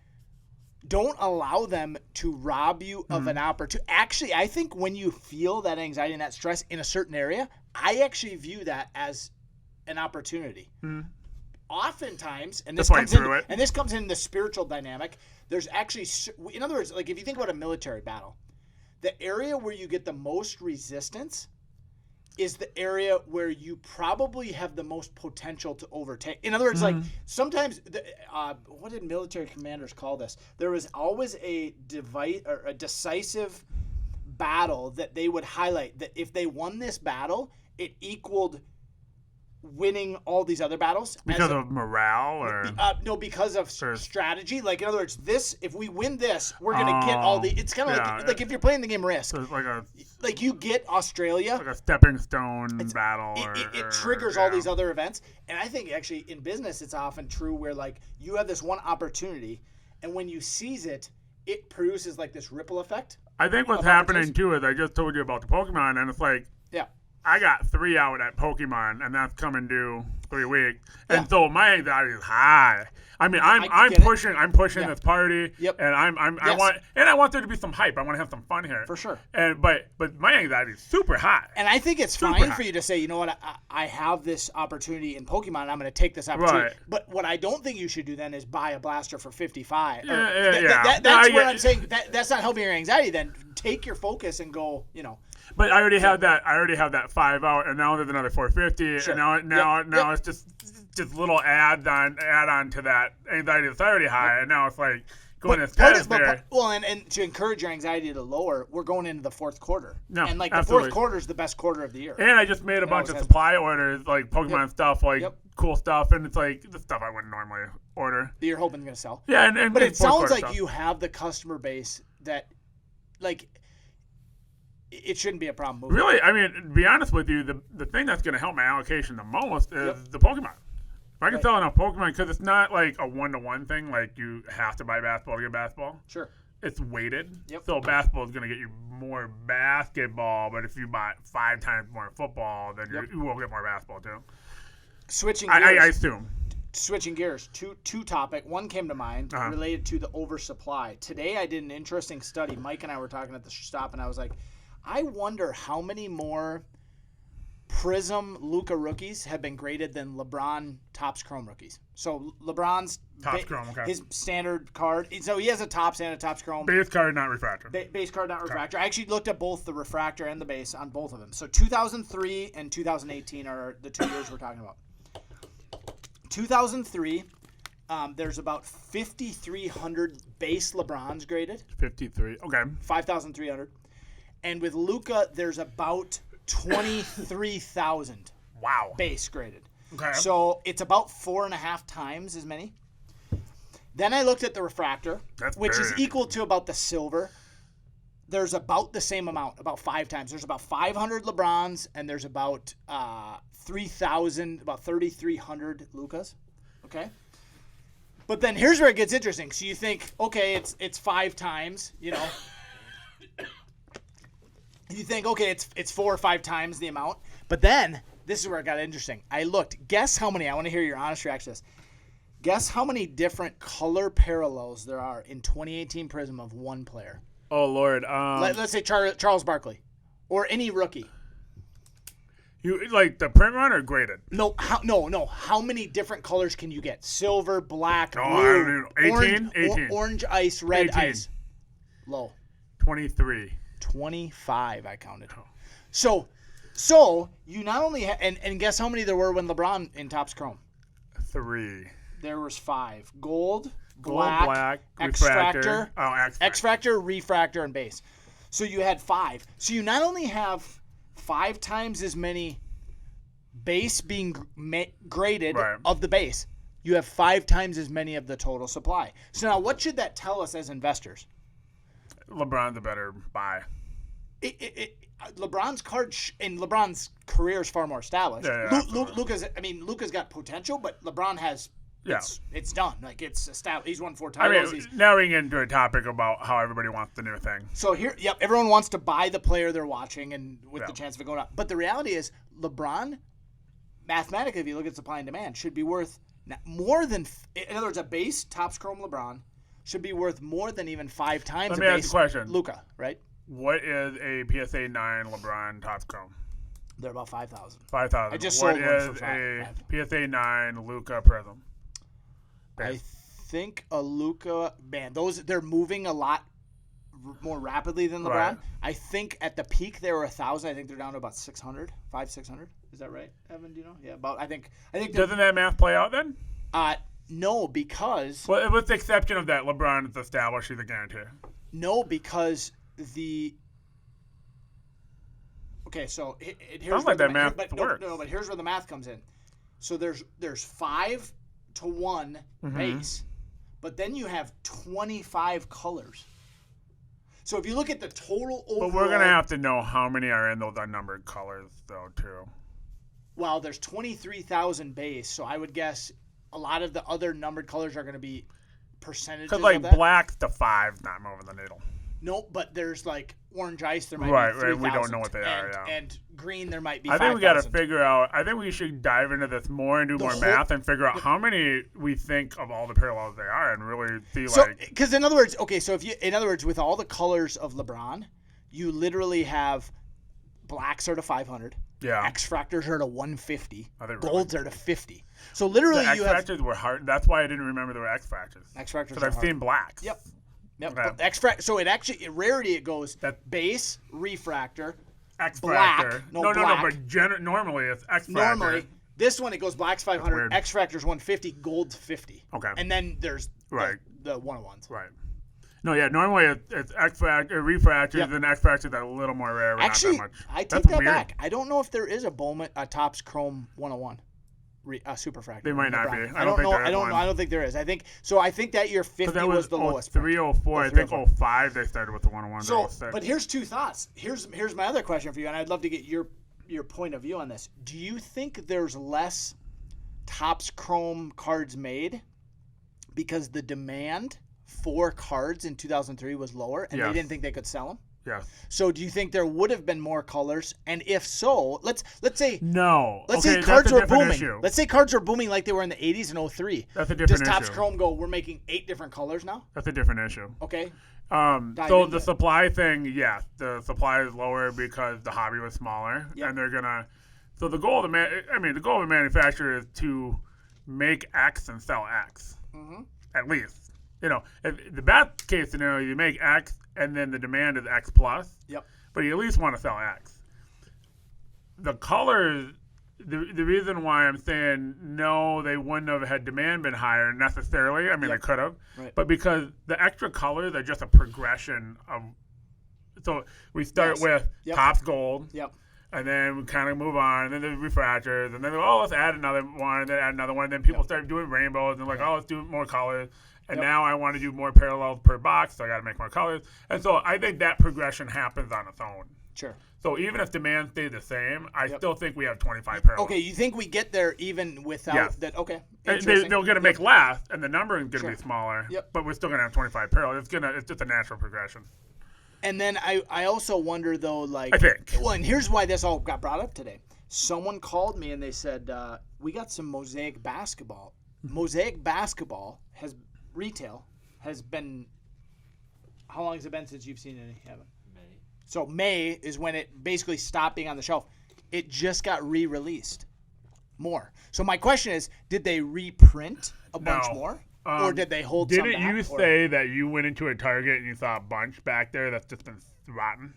don't allow them to rob you of an opportunity. Actually, I think when you feel that anxiety and that stress in a certain area, I actually view that as an opportunity. Oftentimes, and this comes in the spiritual dynamic, there's actually, in other words, like if you think about a military battle, the area where you get the most resistance is the area where you probably have the most potential to overtake. In other words, like sometimes, what did military commanders call this? There was always a decisive battle that they would highlight that if they won this battle, it equaled winning all these other battles because of morale or no, because of strategy. Like in other words, if we win this, we're gonna get all the. It's kind of like if you're playing the game Risk, so like you get Australia, like a stepping stone battle. It triggers all these other events, and I think actually in business it's often true where like you have this one opportunity, and when you seize it, it produces like this ripple effect. I think what's happening too is I just told you about the Pokemon, and it's like I got 3 out at Pokemon, and that's coming due 3 weeks. And so my anxiety is high. I mean, I'm pushing this party, and I want there to be some hype. I want to have some fun here, for sure. And but my anxiety is super high. And I think it's fine for you to say, you know what, I have this opportunity in Pokemon. I'm going to take this opportunity. Right. But what I don't think you should do then is buy a blaster for $55. That's where I'm saying that's not helping your anxiety. Then take your focus and go, But I already have that 5 out, and now there's another 450, and now it's just little add on to that anxiety that's already high, and now it's like going to stratosphere. Well, and to encourage your anxiety to lower, we're going into the fourth quarter, and like absolutely. The fourth quarter is the best quarter of the year. And I just made a bunch of supply orders, like Pokemon stuff, like cool stuff, and it's like the stuff I wouldn't normally order. That you're hoping going to sell. Yeah, but it sounds like you have the customer base that, like. It shouldn't be a problem moving. Really, I mean, to be honest with you, the thing that's going to help my allocation the most is the Pokemon. If I can sell enough Pokemon, because it's not like a 1-to-1 thing, like you have to buy basketball to get basketball. Sure. It's weighted. So basketball is going to get you more basketball, but if you buy 5 times more football, then you will get more basketball too. Switching gears. I assume. Switching gears, two topic. One came to mind related to the oversupply. Today I did an interesting study. Mike and I were talking at the stop, and I was like, I wonder how many more Prism Luka rookies have been graded than LeBron Topps Chrome rookies. So LeBron's Topps Chrome, his standard card. So he has a Topps and a Topps Chrome. Base card, not refractor. Base card, not refractor. I actually looked at both the refractor and the base on both of them. So 2003 and 2018 are the 2 years we're talking about. 2003, There's about 5,300 base LeBrons graded. 53. Okay. 5,300. And with Luka, there's about 23,000 Wow. base graded. Okay. So it's about 4.5 times as many. Then I looked at the refractor, which is equal to about the silver. There's about the same amount, about 5 times. There's about 500 LeBrons, and there's about 3,000, about 3,300 Lukas. Okay. But then here's where it gets interesting. So you think, okay, it's 5 times, you know. You think, okay, it's 4 or 5 times the amount. But then this is where it got interesting. I looked. Guess how many? I want to hear your honest reaction to this. Guess how many different color parallels there are in 2018 Prism of one player. Oh Lord. Let's say Charles Barkley, or any rookie. You like the print run or graded? No. How many different colors can you get? Silver, black, blue, I don't know. 18? 18. Orange ice, red 18. ice. Low. 23. 25. I counted. So you not only and guess how many there were when LeBron in Topps Chrome? 3. There was 5. Gold, black, X-Fractor, refractor. X-Fractor, refractor, and base. So you had 5. So you not only have 5 times as many base being graded of the base, you have 5 times as many of the total supply. So now what should that tell us as investors? LeBron's a better buy. LeBron's card and LeBron's career is far more established. Yeah, Luka's got potential, but LeBron has. It's done. Like, it's established. He's won 4 titles. Now we get into a topic about how everybody wants the new thing. So everyone wants to buy the player they're watching, and with the chance of it going up. But the reality is, LeBron, mathematically, if you look at supply and demand, should be worth more than. In other words, a base Topps Chrome LeBron should be worth more than even 5 times. Let me ask you a question. Luka, right? What is a PSA 9 LeBron Topps Chrome? They're about 5,000. 5,000. I just sold one for What is 5. a PSA 9 Luka Prism? I think a Luka, man, they're moving a lot more rapidly than LeBron. Right. I think at the peak they were 1,000. I think they're down to about 600, 600. Is that right, Evan? Do you know? Yeah, about. I think. Doesn't that math play out then? No, because. Well, with the exception of that, LeBron is established. He's a guarantee. No, because the. Okay, so here's sounds like that math works. No, but here's where the math comes in. So there's 5 to 1 base, but then you have 25 colors. So if you look at the total overall, but we're gonna have to know how many are in those unnumbered colors, though, too. Well, there's 23,000 base, so I would guess a lot of the other numbered colors are going to be percentages. Because of that. black's the 5, not moving the needle. No, but there's like orange ice. There might be 3,000. We don't know what they are. Yeah. And green, there might be. I 5,000. think we got to figure out. I think we should dive into this more and do more math and figure out how many we think of all the parallels they are, and really see because in other words, with all the colors of LeBron, you literally have blacks are to 500. Yeah. X-Fractors are to 150. Golds are to 50. So the literally you have. X-Fractors were hard. That's why I didn't remember there were X-Fractors. X-Fractors. Because I've seen blacks. Yep. Okay. So it actually, in rarity, it goes base, refractor, X-Fractor. black. No. But normally it's X-Fractor. Normally, this one, it goes black's 500, X-Fractor's 150, gold's 50. Okay. And then there's the 101s. Right. No, yeah, normally it's X-Fractor, refractors, and X-Fractors are a little more rare, but actually, not that much. I take that back. I don't know if there is a Topps Chrome 101. Superfractor. They might not be. I don't know. I don't think there is. I think that year 50 was the lowest. 304. I think 05 they started with the 101. So, but here's 2 thoughts. Here's my other question for you, and I'd love to get your point of view on this. Do you think there's less Topps Chrome cards made because the demand for cards in 2003 was lower, and they didn't think they could sell them? Yeah. So do you think there would have been more colors? And if so, let's say no. Let's say cards were booming. Let's say cards were booming like they were in the 80s and 03. That's a different issue. Does Topps Chrome go, we're making 8 different colors now? That's a different issue. Okay. So the supply thing, the supply is lower because the hobby was smaller, and they're gonna. So the goal of the goal of a manufacturer is to make X and sell X. Mm-hmm. At least, if the best case scenario, you make X and then the demand is X plus. Yep. But you at least want to sell X. The colors the reason why I'm saying no, they wouldn't have had demand been higher necessarily. I mean, they could have, but because the extra colors are just a progression of. So we start with Topps Gold. Yep. And then we kind of move on, and then there's refractors, and then let's add another one, and then add another one. And then people start doing rainbows, and let's do more colors. And now I want to do more parallels per box, so I got to make more colors. And so I think that progression happens on its own. Sure. So even if demand stayed the same, I still think we have 25 parallels. Okay, you think we get there even without that? Okay. They're going to make less, and the numbering is going to be smaller. Yep. But we're still going to have 25 parallels. It's just a natural progression. And then I also wonder, though, like... I think. Well, and here's why this all got brought up today. Someone called me, and they said, we got some Mosaic basketball. Mosaic basketball retail has been... How long has it been since you've seen any, Evan? May. So May is when it basically stopped being on the shelf. It just got re-released. More. So my question is, did they reprint a bunch more? Or did they hold some back? Didn't you say that you went into a Target and you saw a bunch back there that's just been rotten?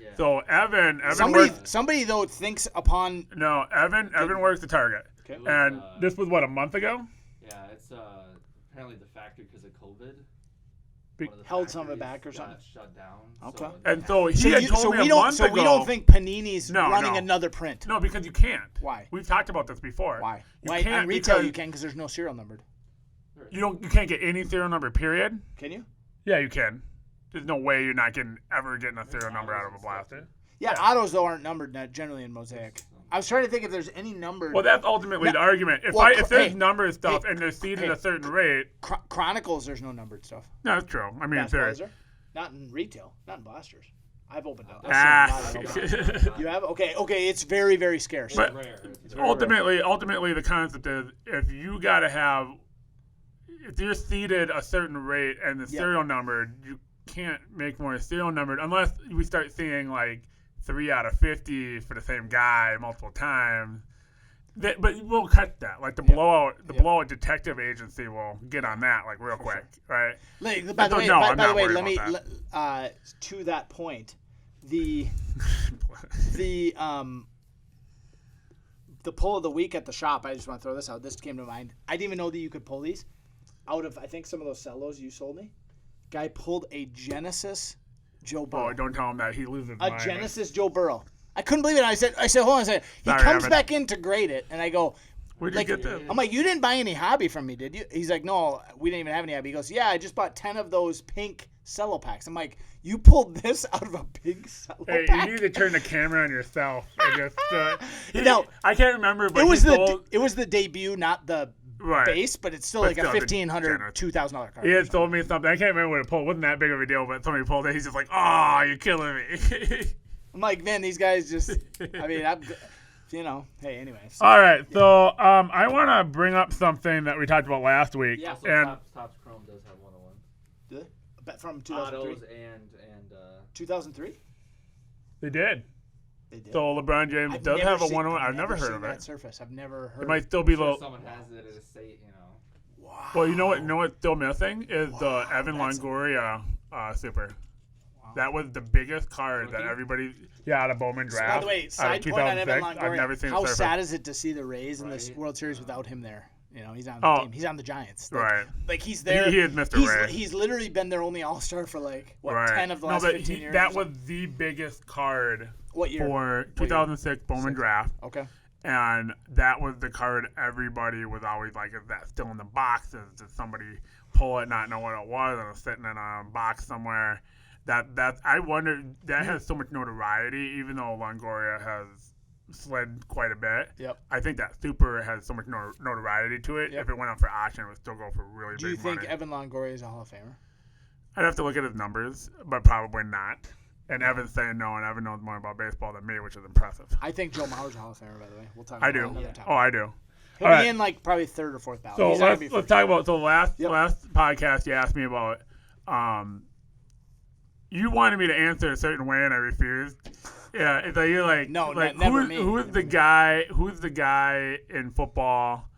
Yeah. So Evan somebody though thinks upon... No, Evan works the Target. Okay. And this was, what, a month ago? Yeah, it's apparently the factory, because of COVID, held some of it back or something. Shut down. Okay. And so he had told me a month ago. So we don't think Panini's running another print? No, because you can't. Why? We've talked about this before. Why? You can't on retail you can because there's no serial numbered. You can't get any serial number, period. Can you? Yeah, you can. There's no way you're not ever getting a serial number out of a blaster. Yeah, autos though aren't numbered generally in Mosaic. I was trying to think if there's any numbered. Well, that's ultimately the argument. If there's numbered stuff and they're seeded at a certain rate. Chronicles, there's no numbered stuff. No, that's true. I mean, there's. Not in retail, not in blasters. I've opened up. You have? Okay. It's very, very scarce. But ultimately, the concept is if you're seeded a certain rate and the serial numbered, you can't make more serial numbered unless we start seeing like 3 out of 50 for the same guy multiple times. But we'll cut that. Like the blowout detective agency will get on that like real quick, right? By the way, let me to that point, the pull of the week at the shop. I just want to throw this out. This came to mind. I didn't even know that you could pull these out of, I think, some of those cellos you sold me. Guy pulled a Genesis Joe Burrow. Oh, don't tell him that. He loses a Genesis Joe Burrow. I couldn't believe it. I said, hold on a second. He comes back in to grade it, and I go, where'd you get this? I'm like, you didn't buy any hobby from me, did you? He's like, no, we didn't even have any hobby. He goes, yeah, I just bought 10 of those pink cello packs. I'm like, you pulled this out of a big cello pack? You need to turn the camera on yourself. I can't remember, but it was the debut, not the base, but it's still like a $1,500, $2,000 card. He had told me something. I can't remember what it pulled. It wasn't that big of a deal, but somebody pulled it. He's just like, oh, you're killing me. I'm like, man, these guys just, I mean, hey, anyways. All right, so I want to bring up something that we talked about last week. Yeah, so and Topps Chrome does have 101. Did they? From 2003? Autos and 2003? They did. They did. So LeBron James does have a 101. I've never heard of it. Surface. I've never heard. It might still be low. Someone has it at a state, Wow. Well, you know what's still missing is the Evan Longoria Super. Wow. That was the biggest card that everybody, out of Bowman draft. By the way, side point on Evan Longoria. I've never seen how sad is it to see the Rays in this World Series without him there? He's on the team. He's on the Giants. Like he's there. He is Mr. Ray. He's literally been their only All-Star for 10 of the last 15 years. That was the biggest card what year? For 2006 Bowman draft. Okay. And that was the card everybody was always like, is that still in the box? Did somebody pull it, not know what it was, and it's sitting in a box somewhere? That I wonder, that has so much notoriety, even though Longoria has slid quite a bit. Yep. I think that Super has so much notoriety to it. Yep. If it went up for auction, it would still go for really big money. Do you think Evan Longoria is a Hall of Famer? I'd have to look at his numbers, but probably not. And Evan's saying no, and Evan knows more about baseball than me, which is impressive. I think Joe Mauer's a Hall of Famer, by the way. We'll talk about that another time. Oh, I do. He'll be in probably third or fourth ballot. So let's talk about last podcast you asked me about you wanted me to answer a certain way and I refused. Yeah, it's like you're like never me. Who's the guy in football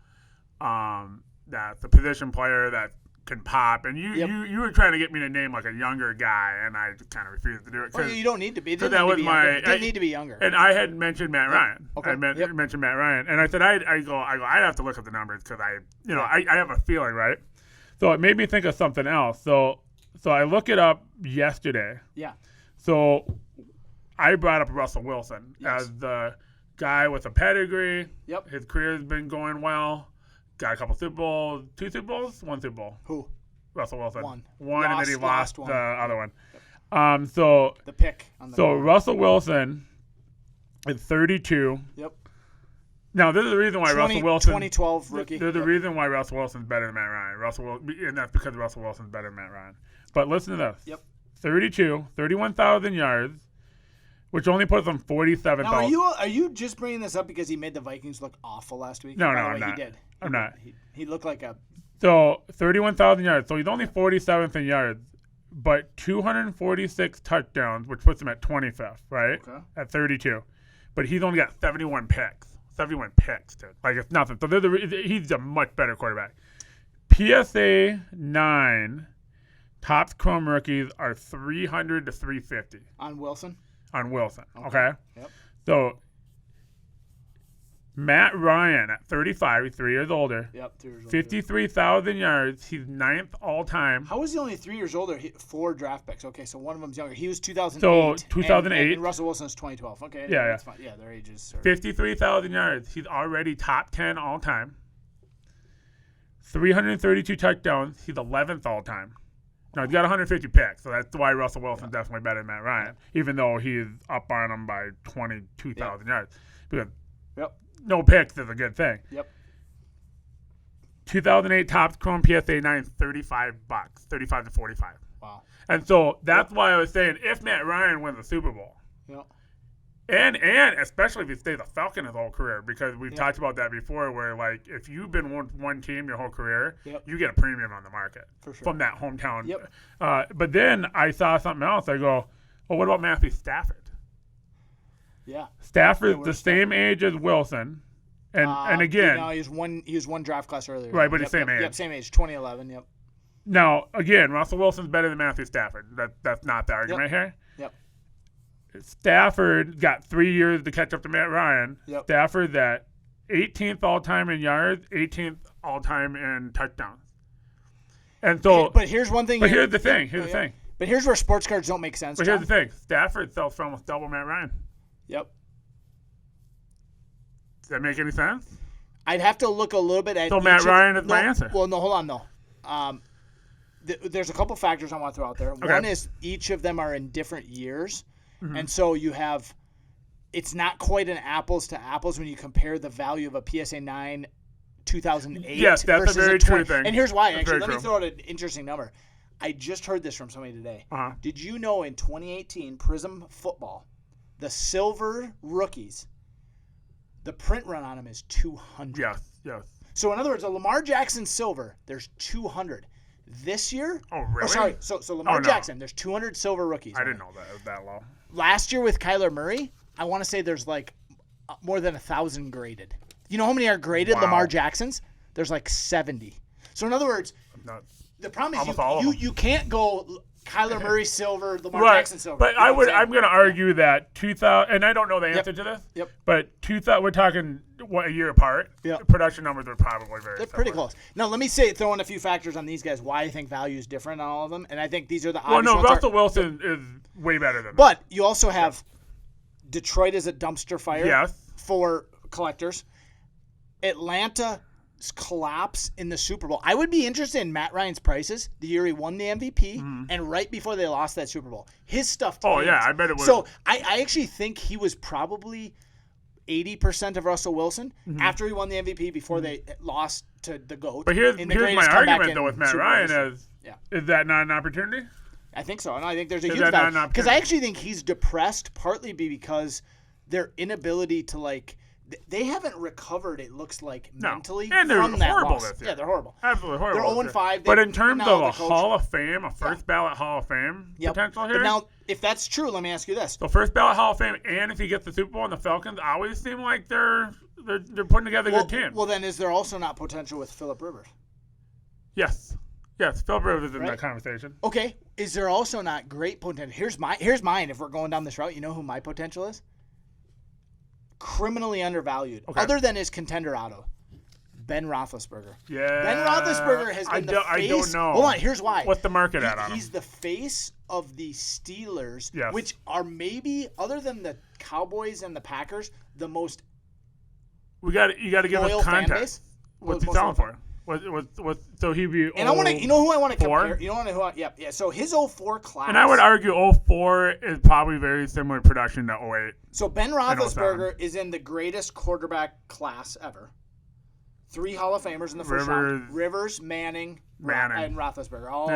that's the position player that can pop. And you were trying to get me to name like a younger guy, and I just kind of refused to do it. Well, you don't need to be. It So didn't that need to was be younger. It didn't need to be younger. And I had mentioned Matt Ryan. Okay. I mentioned Matt Ryan, and I said I'd have to look at the numbers because I have a feeling, right? So it made me think of something else. So I look it up yesterday. Yeah. So I brought up Russell Wilson as the guy with a pedigree. Yep. His career has been going well. Got a couple Super Bowls, 2 Super Bowls, 1 Super Bowl. Who? Russell Wilson. One, and then he lost one. the other one. So the pick on the board. Russell Wilson is 32. Yep. Now, this is the reason why Russell Wilson 2012 rookie. There's a reason why Russell Wilson's better than Matt Ryan. And that's because Russell Wilson's better than Matt Ryan. But listen to this. Yep. 31,000 yards, which only puts him 47,000. Now, are you just bringing this up because he made the Vikings look awful last week? No, By the way, I'm not. He did. I'm not. He looked like a. So 31,000 yards. So he's only 47th in yards, but 246 touchdowns, which puts him at 25th, right? Okay. At 32. But he's only got 71 picks. 71 picks, dude. Like, it's nothing. So he's a much better quarterback. PSA 9 top Chrome rookies are 300 to 350 On Wilson? on Wilson. Okay? Yep. So Matt Ryan at 35, he's 3 years older. Yep. 3 years older. 53,000 yards. He's 9th all time. How was he only 3 years older? 4 draft picks. Okay, so one of them's younger. He was 2008. So 2008. And Russell Wilson's 2012. Okay. Yeah, That's fine. Yeah, their ages. 53,000 yards. He's already top 10 all time. 332 touchdowns. He's 11th all time. Now, he's got 150 picks, so that's why Russell Wilson's definitely better than Matt Ryan, even though he's up on him by 22,000 yards. Because no picks is a good thing. Yep. 2008 top Chrome PSA 9, $35, 35 to 45. Wow. And so that's why I was saying if Matt Ryan wins the Super Bowl, and especially if he stays a Falcon his whole career, because we've talked about that before, where like if you've been one team your whole career, you get a premium on the market from that hometown. Yep. But then I saw something else. I go, well, what about Matthew Stafford? Yeah. Stafford's the same age as Wilson, and again, no, he was one draft class earlier. Right, but he's same age. Yep, same age, 2011. Yep. Now again, Russell Wilson's better than Matthew Stafford. That's not the argument here. Yep. Stafford got 3 years to catch up to Matt Ryan. Yep. Stafford's at 18th all-time in yards, 18th all-time in touchdowns. And so, but here's one thing. But here's the thing. Here's the thing. But here's where sports cards don't make sense. But here's the thing. Stafford sells for almost double Matt Ryan. Yep. Does that make any sense? I'd have to look a little bit at. So Matt Ryan is my answer. Well, no, hold on, though. There's a couple factors I want to throw out there. Okay. One is each of them are in different years. Mm-hmm. And so you have, it's not quite an apples to apples when you compare the value of a PSA 9 2008 yes, that's versus a very 20. true thing. And here's why, that's actually. Let me true. throw out an interesting number. I just heard this from somebody today. Uh-huh. Did you know in 2018 Prism Football, the silver rookies, the print run on them is 200? Yes. So in other words, a Lamar Jackson silver, there's 200. This year? Oh, really? Oh, sorry. So Lamar Jackson, there's 200 silver rookies. I didn't know that it was that low. Last year with Kyler Murray, I want to say there's like more than 1,000 graded. You know how many are graded Lamar Jacksons? There's like 70. So in other words, the problem is you can't go Kyler Murray silver, Lamar Jackson silver. But I'm going to argue that 2000, and I don't know the answer to this. Yep. But we're talking a year apart. Yep. Production numbers are probably very. They're pretty close. Now let me throw in a few factors on these guys why I think value is different on all of them, and I think these are the obvious Well, no, ones. Russell Wilson is way better than. But you also have Detroit as a dumpster fire. Yes. For collectors. Atlanta's collapse in the Super Bowl. I would be interested in Matt Ryan's prices the year he won the MVP and right before they lost that Super Bowl. His stuff. Oh, yeah, I bet it would. So I actually think he was probably 80% of Russell Wilson after he won the MVP before they lost to the GOAT. But here's my argument, though, with Matt Ryan is that not an opportunity? I think so. And I think there's a huge value. Because I actually think he's depressed partly because their inability to, like, they haven't recovered, it looks like, mentally and they're from that horrible loss. this year. Yeah, they're horrible. Absolutely horrible. They're 0-5. But in terms of a Hall of Fame, a first ballot Hall of Fame potential here. But now, if that's true, let me ask you this. So first ballot Hall of Fame, and if he gets the Super Bowl, and the Falcons always seem like they're putting together a good team. Well, then is there also not potential with Phillip Rivers? Yes. Yes, Philip Rivers is in that conversation. Okay, is there also not great potential? Here's mine. If we're going down this route, you know who my potential is? Criminally undervalued, other than his contender auto, Ben Roethlisberger. Yeah. Ben Roethlisberger has been the face. I don't know. Hold on, here's why. What's the market at on him? He's the face of the Steelers, Yes. which are maybe, other than the Cowboys and the Packers, the most you got to give loyal us fan context. base. What's he selling for? So he'd be. And I want to, you know who I want to 04? compare? You know who? Yeah. So his 04 class. And I would argue 04 is probably very similar production to 08. So Ben Roethlisberger is in the greatest quarterback class ever. 3 Hall of Famers in the first round. Rivers, Manning, and Roethlisberger. All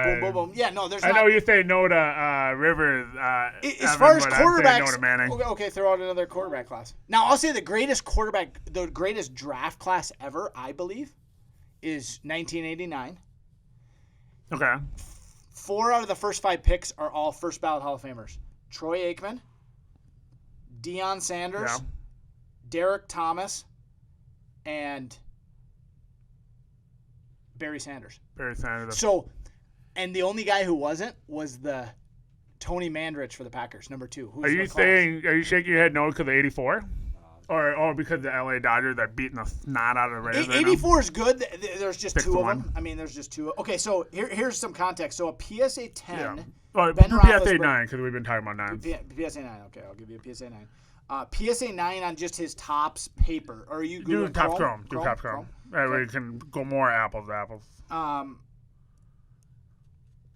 boom, boom, boom. Yeah, no, there's I know you say no to Rivers. As far as but quarterbacks, no to Manning. Okay, throw out another quarterback class. Now, I'll say the greatest draft class ever, I believe, is 1989. Okay. 4 out of the first 5 picks are all first ballot Hall of Famers. Troy Aikman, Deion Sanders, Derek Thomas, and Barry Sanders. So, and the only guy who wasn't was the Tony Mandrich for the Packers, number 2. Are you shaking your head no because of 84? Or because the LA Dodgers are beating the snot out of the Rays? 84 is good. There's just 2 of 1. them. I mean, there's just 2. Okay, so here's some context. So a PSA 10. Yeah. Ben PSA 9 because we've been talking about 9. PSA 9. Okay, I'll give you a PSA 9. PSA 9 on just his tops paper. Or are you do Googling top Chrome? Do top Chrome. We can go more apples to apples.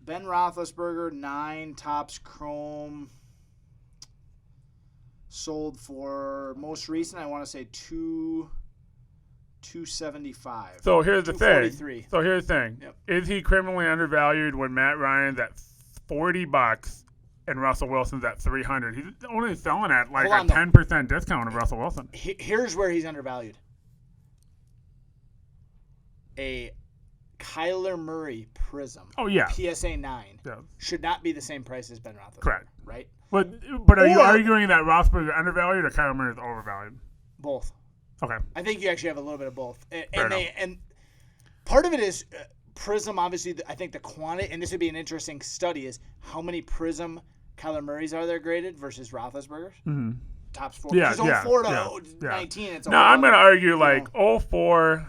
Ben Roethlisberger 9 tops Chrome. Sold for most recent, I want to say $275. So here's the thing. Yep. Is he criminally undervalued when Matt Ryan's at $40 and Russell Wilson's at $300? He's only selling at like a 10% discount of Russell Wilson. Here's where he's undervalued. A Kyler Murray Prism. Oh yeah. PSA 9 should not be the same price as Ben Roethlisberger. Correct. Right. But are you arguing that Roethlisberger is undervalued or Kyler Murray is overvalued? Both. Okay. I think you actually have a little bit of both, and part of it is Prism. Obviously, I think the quantity, and this would be an interesting study, is how many Prism Kyler Murrays are there graded versus Roethlisberger's? Mm-hmm. Tops 4. Because 04 to 19, it's. No, I'm going to argue like 04.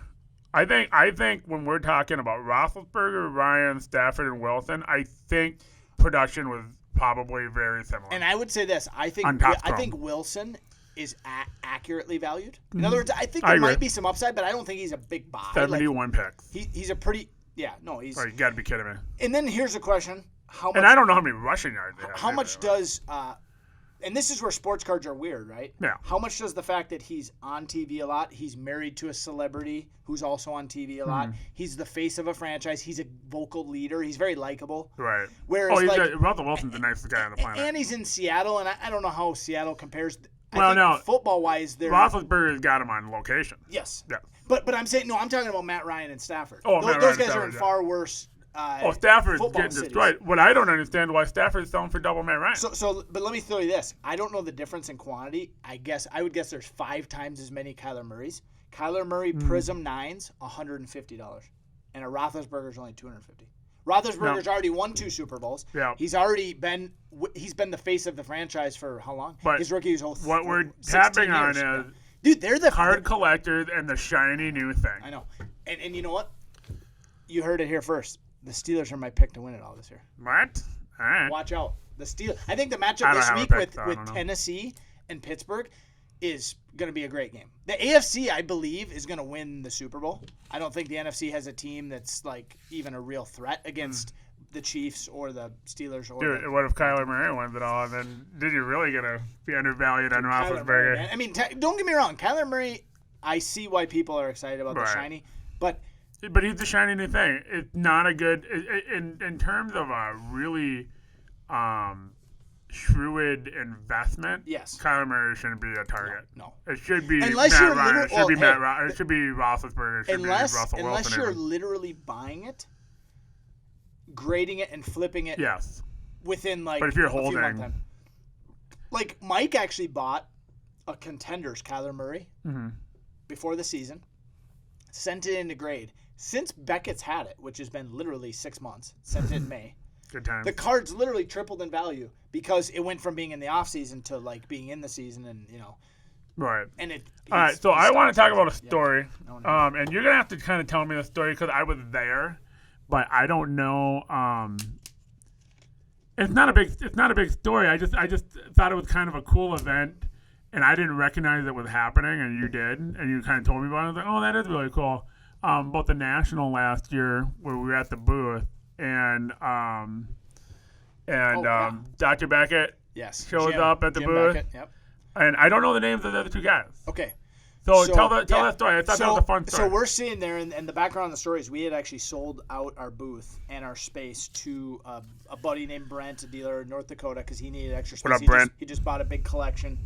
I think when we're talking about Roethlisberger, Ryan, Stafford, and Wilson, I think production was probably very similar. And I would say this: I think Wilson is accurately valued. In other words, I think there might be some upside, but I don't think he's a big buy. 71 picks. He's a pretty he's. Oh, you got to be kidding me. And then here's a question: how much? And I don't know how many rushing yards they have. How much does? And this is where sports cards are weird, right? Yeah. How much does the fact that he's on TV a lot, he's married to a celebrity who's also on TV a lot, he's the face of a franchise, he's a vocal leader, he's very likable. Right. Whereas Russell Wilson's the nicest guy on the planet. And he's in Seattle, and I don't know how Seattle compares. Football-wise, they're Roethlisberger's got him on location. Yes. Yeah. But I'm saying I'm talking about Matt Ryan and Stafford. Oh, those guys are in far worse. Stafford's getting destroyed. What I don't understand why Stafford's selling for double Matt Ryan. But let me throw you this. I don't know the difference in quantity. I would guess there's 5 times as many Kyler Murrays. Kyler Murray Prism 9s, $150, and a Roethlisberger's only $250. Roethlisberger's already won 2 Super Bowls. Yeah. He's been the face of the franchise for how long? But his rookie was what we're tapping on is dude, they're the card collectors and the shiny new thing. I know, and you know what? You heard it here first. The Steelers are my pick to win it all this year. What? All right. Watch out. The Steelers. I think the matchup this week with Tennessee and Pittsburgh is going to be a great game. The AFC, I believe, is going to win the Super Bowl. I don't think the NFC has a team that's like even a real threat against the Chiefs or the Steelers. Dude, what if Kyler Murray wins it all? And then did you really going to be undervalued on Roethlisberger? I mean, don't get me wrong. Kyler Murray, I see why people are excited about the shiny, but he's the shiny new thing. It's not a good in terms of a really shrewd investment. Yes, Kyler Murray shouldn't be a target. No. It should be unless Matt you're Ryan. It should be Matt Ryan. It should be Roethlisberger. It should be Russell Wilson. Unless you're literally buying it, grading it, and flipping it. Yes. Within like. But if you're a holding, few months time. Like Mike actually bought a Contenders Kyler Murray before the season, sent it in to grade. since Beckett's had it, which has been literally 6 months, sent it in May. Good time. The cards literally tripled in value because it went from being in the off season to like being in the season, and Right. And all right. So I want to talk about a story, Yeah. and you're gonna have to kind of tell me the story because I was there, but I don't know. It's not a big story. I just thought it was kind of a cool event, and I didn't recognize it was happening, and you did, and you kind of told me about it. I was like, oh, that is really cool. About the national last year where we were at the booth, and Dr. Beckett shows up at the Jim booth, Beckett, yep. and I don't know the names of the other two guys. Okay. So tell that story. I thought that was a fun story. So we're sitting there, and the background of the story is we had actually sold out our booth and our space to a buddy named Brent, a dealer in North Dakota, because he needed extra space. What up, Brent? He just bought a big collection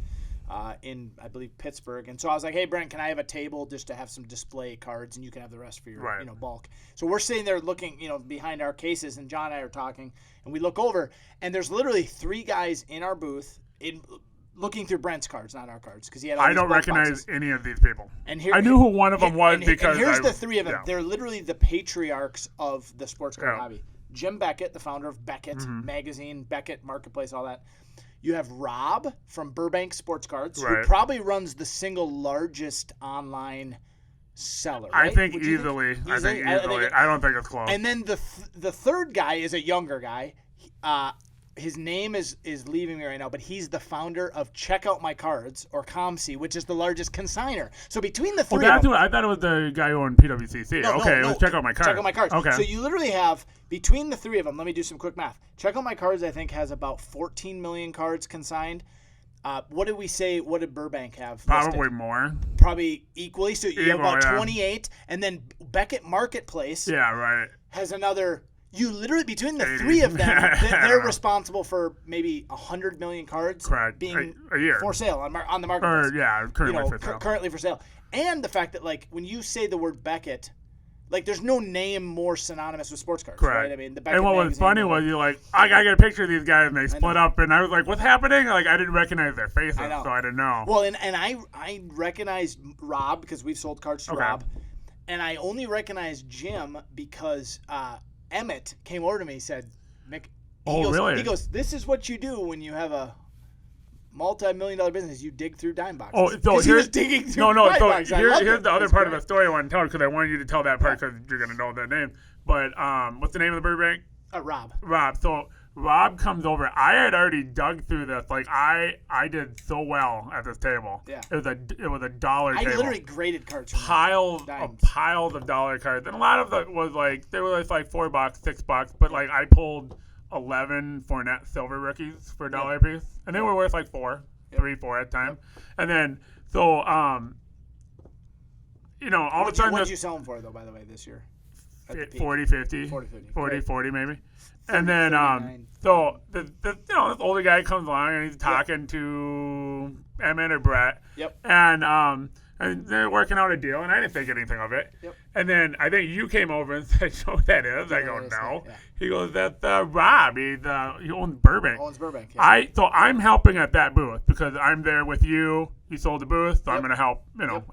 in, I believe, Pittsburgh. And so I was like, hey, Brent, can I have a table just to have some display cards, and you can have the rest for your bulk. So we're sitting there looking behind our cases, and John and I are talking, and we look over, and there's literally 3 guys in our booth looking through Brent's cards, not our cards, because he had all I don't recognize boxes. any of these people. And here, I knew who one of them was because here's the 3 of them. Yeah. They're literally the patriarchs of the sports card hobby. Jim Beckett, the founder of Beckett Magazine, Beckett Marketplace, all that. You have Rob from Burbank Sports Cards, who probably runs the single largest online seller. Right? I think easily. I don't think it's close. And then the third guy is a younger guy. His name is leaving me right now, but he's the founder of Check Out My Cards, or ComC, which is the largest consignor. So between the 3 of them... I thought it was the guy who owned PWCC. No, it was Check Out My Cards. Check Out My Cards. Okay. So you literally have, between the 3 of them, let me do some quick math. Check Out My Cards, I think, has about 14 million cards consigned. What did we say? What did Burbank have? Probably listed? more. Probably equally. So you have about 28. And then Beckett Marketplace has another... You literally, between the 3 of them, they're responsible for maybe 100 million cards being a year for sale on the marketplace. Currently for sale. And the fact that, like, when you say the word Beckett, like, there's no name more synonymous with sports cards, right? I mean, the Beckett and what was funny was you're like, I gotta get a picture of these guys, and they split up, and I was like, what's happening? Like, I didn't recognize their faces, so I didn't know. Well, and I recognized Rob because we've sold cards to Rob, and I only recognized Jim because Emmett came over to me and said, Mick, really? He goes, this is what you do when you have a multi-million-dollar business. You dig through dime boxes. So he was digging through dime boxes. Here's the other part of the story I want to tell, because I wanted you to tell that part because you're going to know that name. But what's the name of the Burbank? Rob. Rob. So Rob comes over. I had already dug through this. Like, I did so well at this table. Yeah. It was a dollar table. I literally graded cards. Piles of dollar cards. And a lot of it was like, they were like $4, $6, but like I pulled 11 Fournette silver rookies for $1 a piece. And they were worth like $4 at the time. And then, so, all of a sudden. What did you sell them for, though, by the way, this year? 40, 50. 40, maybe. And then, so this older guy comes along and he's talking to Emmett or Brett. Yep. And they're working out a deal, and I didn't think anything of it. Yep. And then I think you came over and said, "You know what that is?" I go, "No." Yeah. He goes, "That's Rob. He owns Burbank." Yeah. So I'm helping at that booth because I'm there with you. He sold the booth, so I'm going to help.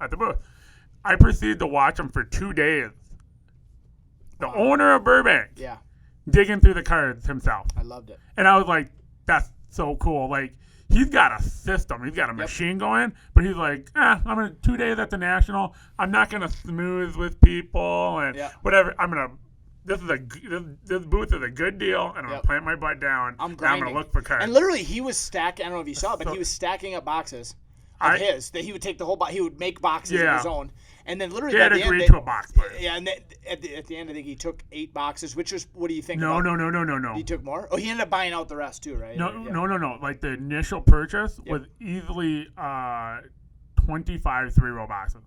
At the booth. I proceeded to watch him for 2 days. The owner of Burbank. Yeah. Digging through the cards himself. I loved it. And I was like, that's so cool. Like, he's got a system. He's got a machine going, but he's like, I'm going to 2 days at the National. I'm not going to smooth with people and whatever. I'm going to, this booth is a good deal, and I'm going to plant my butt down. I'm going to look for cards. And literally, he was stacking, I don't know if you saw it, but he was stacking up boxes of his, that he would take the whole box. He would make boxes of his own. And then literally he had agreed to a box plan. Yeah, and at the end, I think he took 8 boxes, which was, what do you think? No. He took more? Oh, he ended up buying out the rest too, right? No. Like the initial purchase was easily 25 3-row boxes.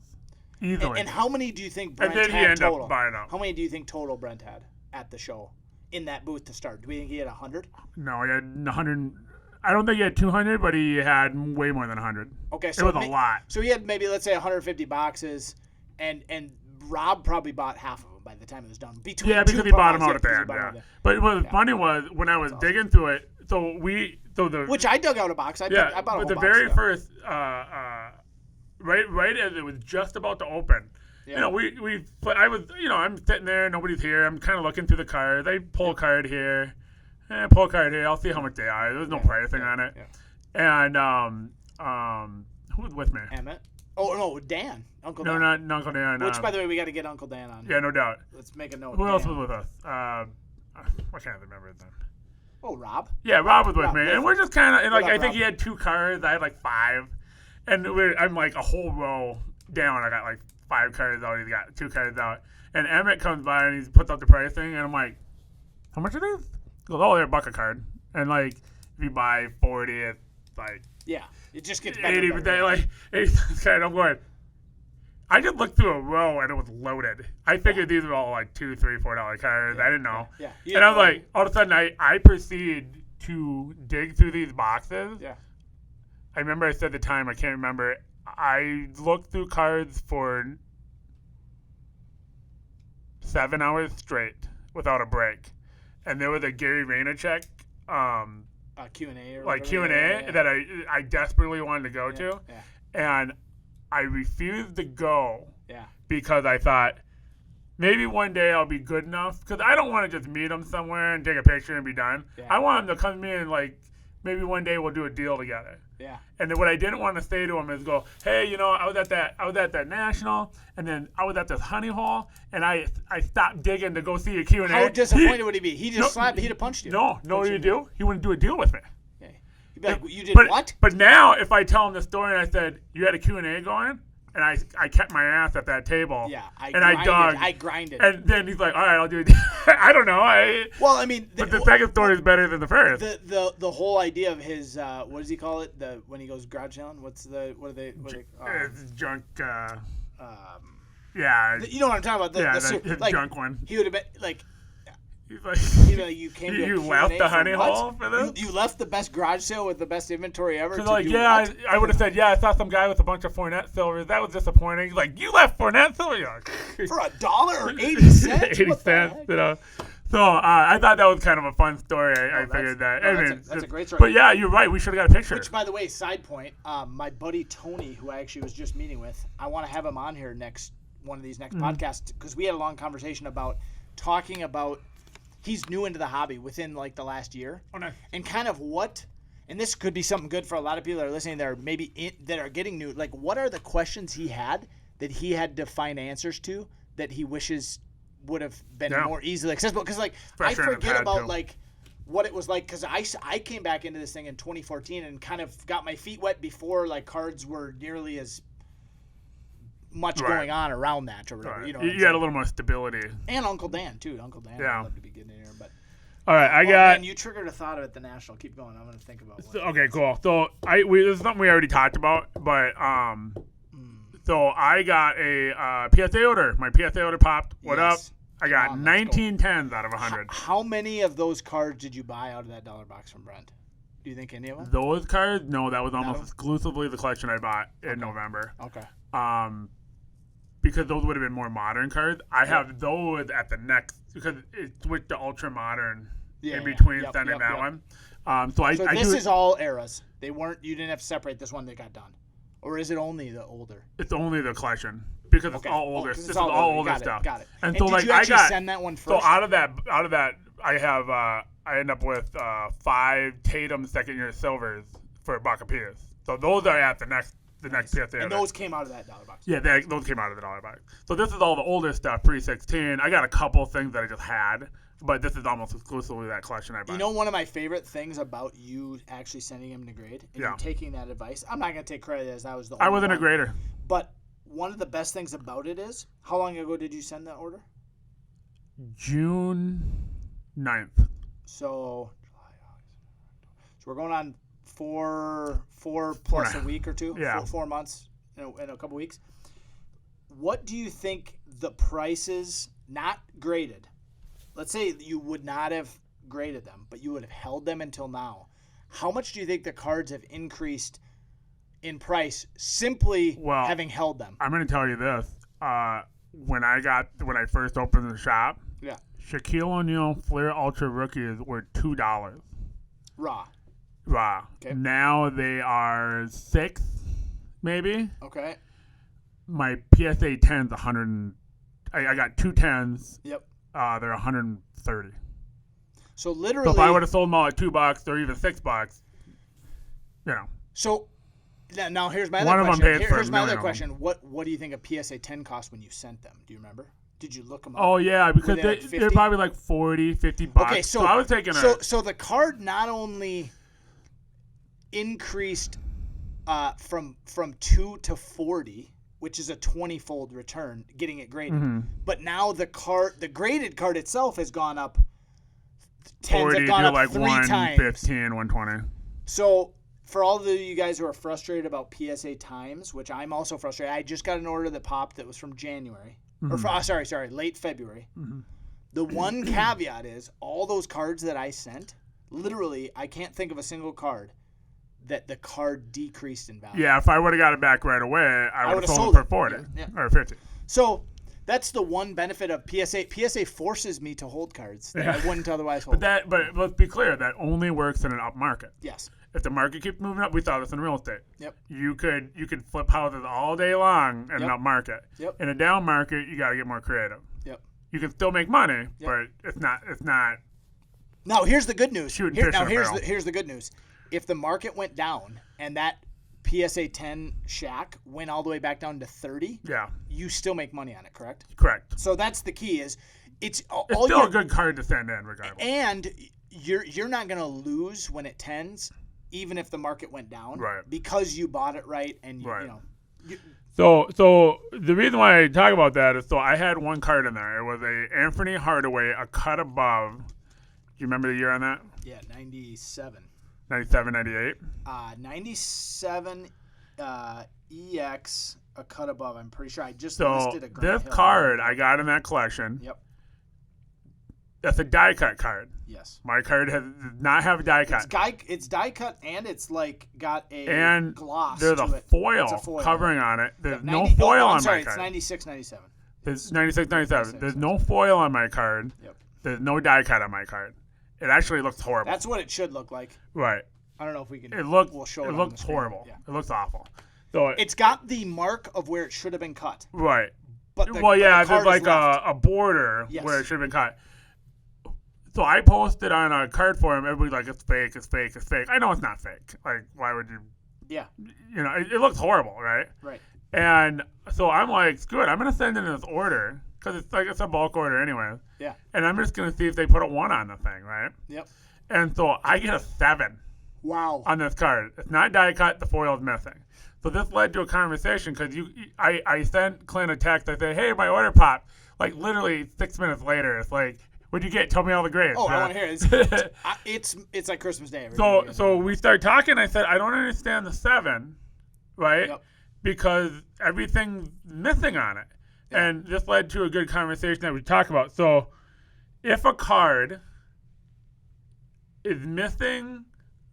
Easily. And how many do you think Brent had total? And then he ended up buying out. How many do you think total Brent had at the show in that booth to start? Do we think he had 100? No, he had 100. I don't think he had 200, but he had way more than 100. Okay, so it was a lot. So he had maybe, let's say, 150 boxes, and Rob probably bought half of them by the time it was done. Because he bought them out at the end. Yeah. But what was funny was when I was digging through it. Which I dug out a box. I bought a whole box. But the very first, right as it was just about to open, Yeah. You know, but I was, you know, I'm sitting there, nobody's here. I'm kind of looking through the cards. I pull a card here, pull a card here. I'll see how much they are. There's no pricing on it. Yeah. And who was with me? Emmett. Oh no, Dan. Uncle Dan. No, not Uncle Dan. Which, by the way, we got to get Uncle Dan on. Yeah, no doubt. Let's make a note. Who Dan. else was with us? I can't remember his name. Oh, Rob. Yeah, Rob was with Rob, me, yeah. and we're just kind of, and like, What up, I think Rob? he had 2 cards. I had like 5, and I'm like a whole row down. I got like 5 cards out. He's got 2 cards out, and Emmett comes by and he puts up the pricing, and I'm like, how much are these? He goes, oh, they're $1 a card, and like if you buy 40, it's like Yeah, it just gets better. 80, and but better. then like 80 card. I'm going. I just looked through a row and it was loaded. I figured these were all like $2, $3, $4 cards. I didn't know. Yeah. And I was like, all of a sudden, I proceed to dig through these boxes. Yeah. I remember I said the time, I can't remember. I looked through cards for 7 hours straight without a break. And there was a Gary Vaynerchuk Q&A or like whatever. Q&A that I desperately wanted to go to. Yeah. And I refused to go Yeah. because I thought maybe one day I'll be good enough. Because I don't want to just meet him somewhere and take a picture and be done. Yeah. I want him to come to me and like maybe one day we'll do a deal together. Yeah. And then what I didn't want to say to him is go, hey, you know, I was at that national, and then I was at this honey hole, and I stopped digging to go see a Q&A. How disappointed would he be? He just slapped. He'd have punched you. No, what do you do? He wouldn't do a deal with me. Okay. He'd be like, you did But, what? But now, if I tell him the story and I said, you had a Q&A going, and I kept my ass at that table. Yeah. I grinded. And then he's like, all right, I'll do it. I don't know. Well, I mean, but the second story is better than the first. The whole idea of his what does he call it? When he goes garage selling, what are they? It's junk. Yeah. You know what I'm talking about? The like, junk one. He would have been like. He's like, You know, you came to a you Q&A left the for honey what? hole for this? You left the best garage sale with the best inventory ever. Because To like, do yeah, what? I would have said, yeah, I saw some guy with a bunch of Fournette silvers. That was disappointing. He's like, you left Fournette silver? You're like, For $1 or 80 cents. 80 What the cents, heck? you know. So I thought that was kind of a fun story. I figured that. That's a great story. But yeah, you're right. We should have got a picture. Which, by the way, side point, my buddy Tony, who I actually was just meeting with, I want to have him on here one of these next podcasts, because we had a long conversation about talking about. He's new into the hobby within like the last year, and kind of what, and this could be something good for a lot of people that are listening that are that are getting new. Like, what are the questions he had that he had to find answers to that he wishes would have been more easily accessible? Because like I forget about like what it was like, because I came back into this thing in 2014 and kind of got my feet wet before like cards were nearly as much going on around that or whatever. Right. You know, you had a little more stability. and Uncle Dan too. Uncle Dan, Yeah. I'd love to be getting in here, but. All right, I got. Man, you triggered a thought at the national. Keep going. I'm gonna think about one. Okay, cool. So this is something we already talked about, but so I got a PSA order. My PSA order popped. What up? I got 19 10s out of 100. How many of those cards did you buy out of that dollar box from Brent? Do you think any of them? Those cards? No, that was almost exclusively the collection I bought in November. Okay. Because those would have been more modern cards. I have those at the next, because it switched to ultra modern in between sending that one. So this is all eras. They weren't. You didn't have to separate this one that got done, or is it only the older? It's only the collection because it's all older. This is all older stuff. Got it. And so did like you actually send that one first? So out of that, I have I end up with 5 Tatum second-year silvers for $1 a piece. So those are at the next PSA. And those came out of that dollar box. Yeah, those came out of the dollar box. So this is all the older stuff, pre-16. I got a couple things that I just had, but this is almost exclusively that collection I bought. You know, one of my favorite things about you actually sending him to grade and you taking that advice. I'm not gonna take credit as I was the only I wasn't one, a grader. But one of the best things about it is, how long ago did you send that order? June 9th. So we're going on four plus a week or two. Yeah. 4 months in a couple weeks. What do you think the prices, not graded? Let's say you would not have graded them, but you would have held them until now. How much do you think the cards have increased in price simply having held them? I'm going to tell you this. When I first opened the shop, Shaquille O'Neal Flair Ultra Rookies were $2. Raw. Okay. Now they are $6, maybe. Okay. my PSA 10's 100. I got 2 10s. Yep. They're 130. So literally. So if I would have sold them all at $2 or even $6, you know. So now here's my One other of them question. paid for Here's a my other million of question. What do you think a PSA 10 cost when you sent them? Do you remember? Did you look them up? Oh yeah, because they like they're 50? probably like $40, $50. Okay, so I was taking so the card not only increased from 2 to 40, which is a 20-fold return, getting it graded. Mm-hmm. But now the graded card itself has gone up. 10s 40 have gone to up like 3 115, times. 120. So for all of you guys who are frustrated about PSA times, which I'm also frustrated, I just got an order that popped that was from January. Or late February. Mm-hmm. The one caveat is all those cards that I sent, literally, I can't think of a single card that the card decreased in value. Yeah, if I would have got it back right away, I would have sold sold it for it. 40 Yeah. or 50. So that's the one benefit of PSA. PSA forces me to hold cards that I wouldn't otherwise hold. But let's be clear, that only works in an up market. Yes. If the market keeps moving up, we saw this in real estate. Yep. You could flip houses all day long in an up market. Yep. In a down market, you got to get more creative. Yep. You can still make money, but it's not. Now here's the good news. Shooting fish in a barrel. Here's the good news. If the market went down and that PSA 10 shack went all the way back down to 30, Yeah. you still make money on it, correct? Correct. So that's the key. Is it's still a good card to send in, regardless. And you're not gonna lose when it tends, even if the market went down, Right? Because you bought it right, and you know. So the reason why I talk about that is I had one card in there. It was a Anthony Hardaway, a cut above. Do you remember the year on that? Yeah, 97. 97, 98? 97 EX, a cut above. I'm pretty sure I just So listed a Grant this Hill. card I got in that collection. Yep. That's a die cut card. Yes. My card does not have a die cut. It's die cut, and it's like got a And gloss there's to a it. foil, It's a foil covering on it. There's Yeah, no 90 foil I'm on sorry, my it's card. 96, 97. There's 96, 97. 96, There's no foil on my card. Yep. There's no die cut on my card. It actually looks horrible. That's what it should look like. Right. I don't know if we can. We'll show it on looks the screen. horrible. Yeah. It looks awful. So It's got the mark of where it should have been cut. right. But Well, the there's card is like left. a border Yes. where it should have been cut. So I posted on a card forum. Everybody's like, "It's fake. It's fake. It's fake." I know it's not fake. Like, why would you? Yeah. You know, it looks horrible, right? Right. And so I'm like, screw it. I'm gonna send in this order because it's a bulk order anyway. Yeah. And I'm just gonna see if they put a 1 on the thing, right? Yep. And so I get a 7 Wow. on this card. It's not die cut. The foil's missing. So this led to a conversation because I sent Clint a text. I said, "Hey, my order popped." Like literally 6 minutes later, it's like, "What'd you get? Tell me all the grades." Oh, I want to hear it. It's like Christmas Day. So we start talking. I said, "I don't understand the 7, right? Yep. Because everything's missing on it." Yep. And this led to a good conversation that we talk about. So if a card is missing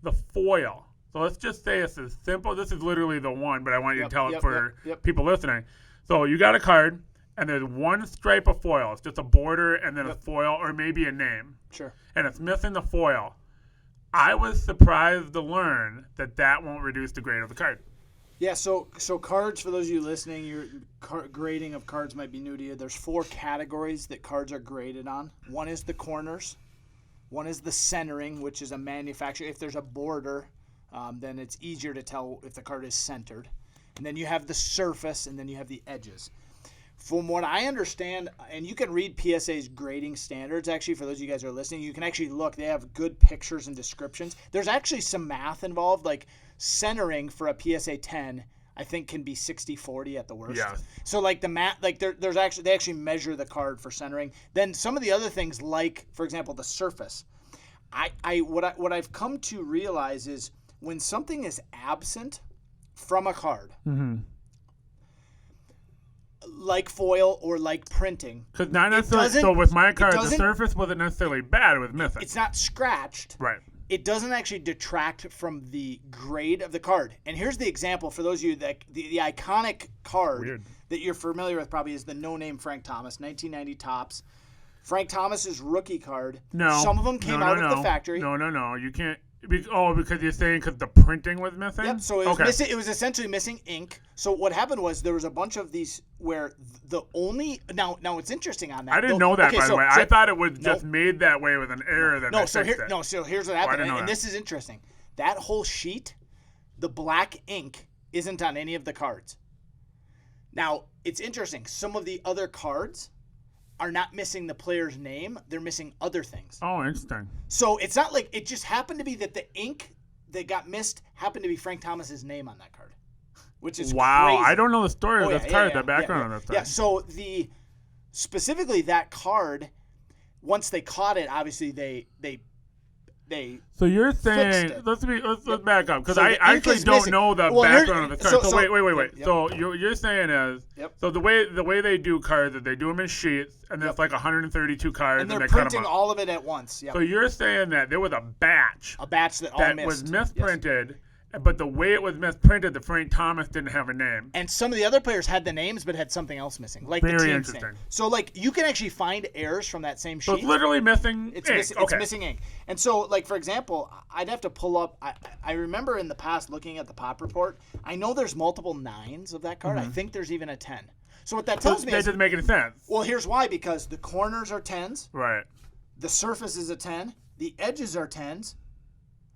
the foil, so let's just say it's as simple. This is literally the one, but I want you to tell it for people listening. So you got a card, and there's one stripe of foil. It's just a border and then a foil or maybe a name. Sure. And it's missing the foil. I was surprised to learn that won't reduce the grade of the card. Yeah, so cards, for those of you listening, your grading of cards might be new to you. There's 4 categories that cards are graded on. One is the corners. One is the centering, which is a manufacturer. If there's a border, then it's easier to tell if the card is centered. And then you have the surface, and then you have the edges. From what I understand, and you can read PSA's grading standards, actually, for those of you guys who are listening, you can actually look. They have good pictures and descriptions. There's actually some math involved, like centering for a PSA 10, I think can be 60-40 at the worst. Yeah. So like the math, like they actually measure the card for centering. Then some of the other things, like for example the surface. What I've come to realize is when something is absent from a card, like foil or like printing, because not necessarily. So with my card, the surface wasn't necessarily bad. It was missing. It's not scratched. Right. It doesn't actually detract from the grade of the card. And here's the example for those of you that the iconic card that you're familiar with probably is the no-name Frank Thomas, 1990 Topps. Frank Thomas's rookie card. No. Some of them came out of the factory. No. You can't. Because you're saying because the printing was missing? Yep. So it was missing. It was essentially missing ink. So what happened was there was a bunch of these where the only now it's interesting on that. I didn't know that, by the way. I thought it was just Nope. made that way with an error that So here's what happened, and that. this is interesting. That whole sheet, the black ink isn't on any of the cards. Now it's interesting. Some of the other cards are not missing the player's name; they're missing other things. Oh, interesting. So it's not like it just happened to be that the ink that got missed happened to be Frank Thomas's name on that card, which is crazy. I don't know the story of this card, the background of this. Yeah, so specifically that card, once they caught it, obviously they. So you're saying let's back up because I actually don't know the background of the card. So wait. Yep. So you're saying is so the way they do cards is they do them in sheets and there's like 132 cards and they're they cut printing them up. all of it at once. Yep. So you're saying that there was a batch that all missed. was misprinted. But the way it was misprinted, the Frank Thomas didn't have a name. And some of the other players had the names, but had something else missing, like Very the team's interesting. name. So, like, you can actually find errors from that same sheet. So it's literally missing ink. It's missing ink. And so, like, for example, I'd have to pull up. I remember in the past looking at the pop report. I know there's multiple 9s of that card. I think there's even a 10. So what that tells me that is doesn't make any sense. Well, here's why: because the corners are 10s, Right. the surface is a 10, the edges are 10s.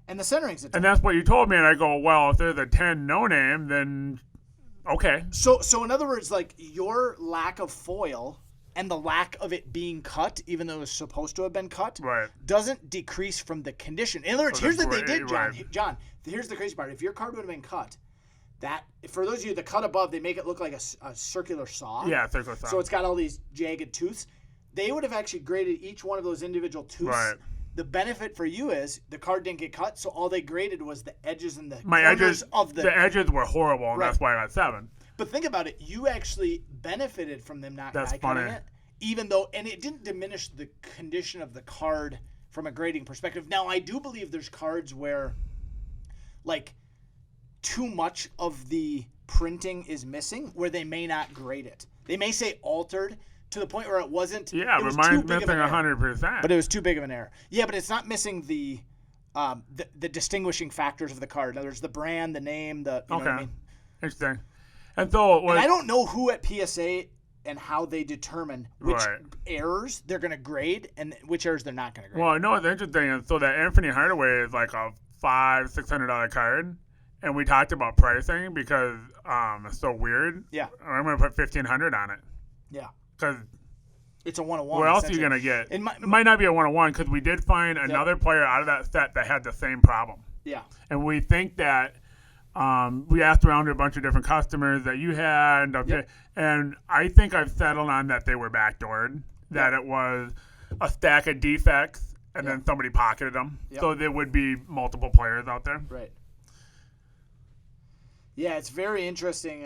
And the centering's a 10. And that's what you told me, and I go, well, if there's a 10 no name, then okay. So in other words, like your lack of foil and the lack of it being cut, even though it was supposed to have been cut, doesn't decrease from the condition. In other words, here's what they did, John. Right. John, here's the crazy part. If your card would have been cut, that for those of you, the cut above, they make it look like a circular saw. Yeah, circular saw. So it's got all these jagged tooths. They would have actually graded each one of those individual tooths. Right. The benefit for you is the card didn't get cut, so all they graded was the edges and the edges of the edges were horrible, and that's why I got 7. But think about it, you actually benefited from them not That's cutting funny. it, even though, and it didn't diminish the condition of the card from a grading perspective. Now, I do believe there's cards where, like, too much of the printing is missing, where they may not grade it. They may say altered, to the point where it wasn't. Yeah, it was mine's too big missing of an error. 100%. But it was too big of an error. Yeah, but it's not missing the distinguishing factors of the card. In other words, the brand, the name, you know what I mean? Interesting. And so And I don't know who at PSA and how they determine which errors they're going to grade and which errors they're not going to grade. Well, no, it's interesting. And so that Anthony Hardaway is like a $500-$600 card. And we talked about pricing because it's so weird. Yeah. I'm going to put $1,500 on it. Yeah. Because it's a 1-on-1. what else are you going to get? It might not be a 1-on-1 because we did find another player out of that set that had the same problem. Yeah. And we think that we asked around to a bunch of different customers that you had. And I think I've settled on that they were backdoored, that it was a stack of defects and then somebody pocketed them. So there would be multiple players out there. Right. Yeah, it's very interesting.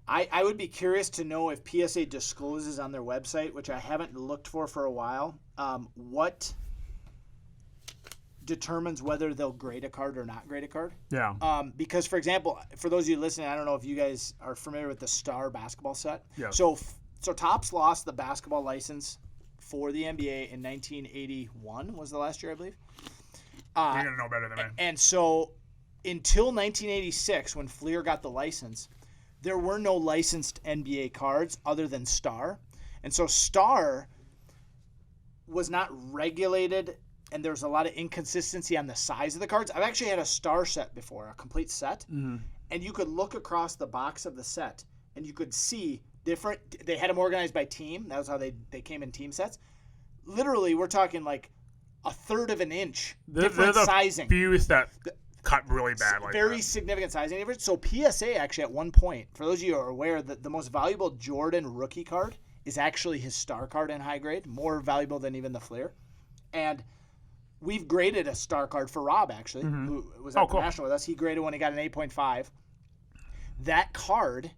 I would be curious to know if PSA discloses on their website, which I haven't looked for a while, what determines whether they'll grade a card or not grade a card. Yeah. Because, for example, for those of you listening, I don't know if you guys are familiar with the Star basketball set. Yeah. So Topps lost the basketball license for the NBA in 1981 was the last year, I believe. You're going to know better than me. And so until 1986, when Fleer got the license, there were no licensed NBA cards other than Star. And so Star was not regulated, and there was a lot of inconsistency on the size of the cards. I've actually had a Star set before, a complete set. Mm-hmm. And you could look across the box of the set, and you could see different – they had them organized by team. That was how they came in team sets. Literally, we're talking like a third of an inch different sizing. Few sets cut really bad like very that. Significant sizing difference. So PSA actually at one point, for those of you who are aware, that the most valuable Jordan rookie card is actually his Star card in high grade, more valuable than even the Fleer. And we've graded a Star card for Rob, actually, who was at the National with us. He graded when he got an 8.5. That card,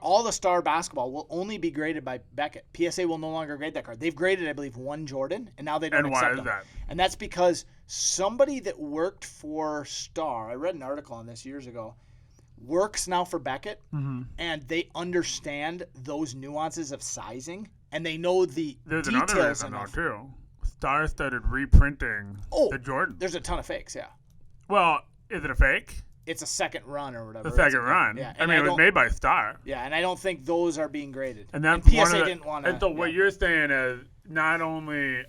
all the Star basketball will only be graded by Beckett. PSA will no longer grade that card. They've graded, I believe, one Jordan, and now they don't accept them. And why is that? And that's because somebody that worked for Star, I read an article on this years ago, works now for Beckett, and they understand those nuances of sizing, and they know the There's details another reason, enough. though, too. Star started reprinting the Jordan. There's a ton of fakes. Yeah, Well, is it a fake? it's a second run or whatever. The second run. Yeah, I mean, it was made by Star. Yeah, and I don't think those are being graded. And that's PSA one of the, didn't want to. And so what you're saying is not only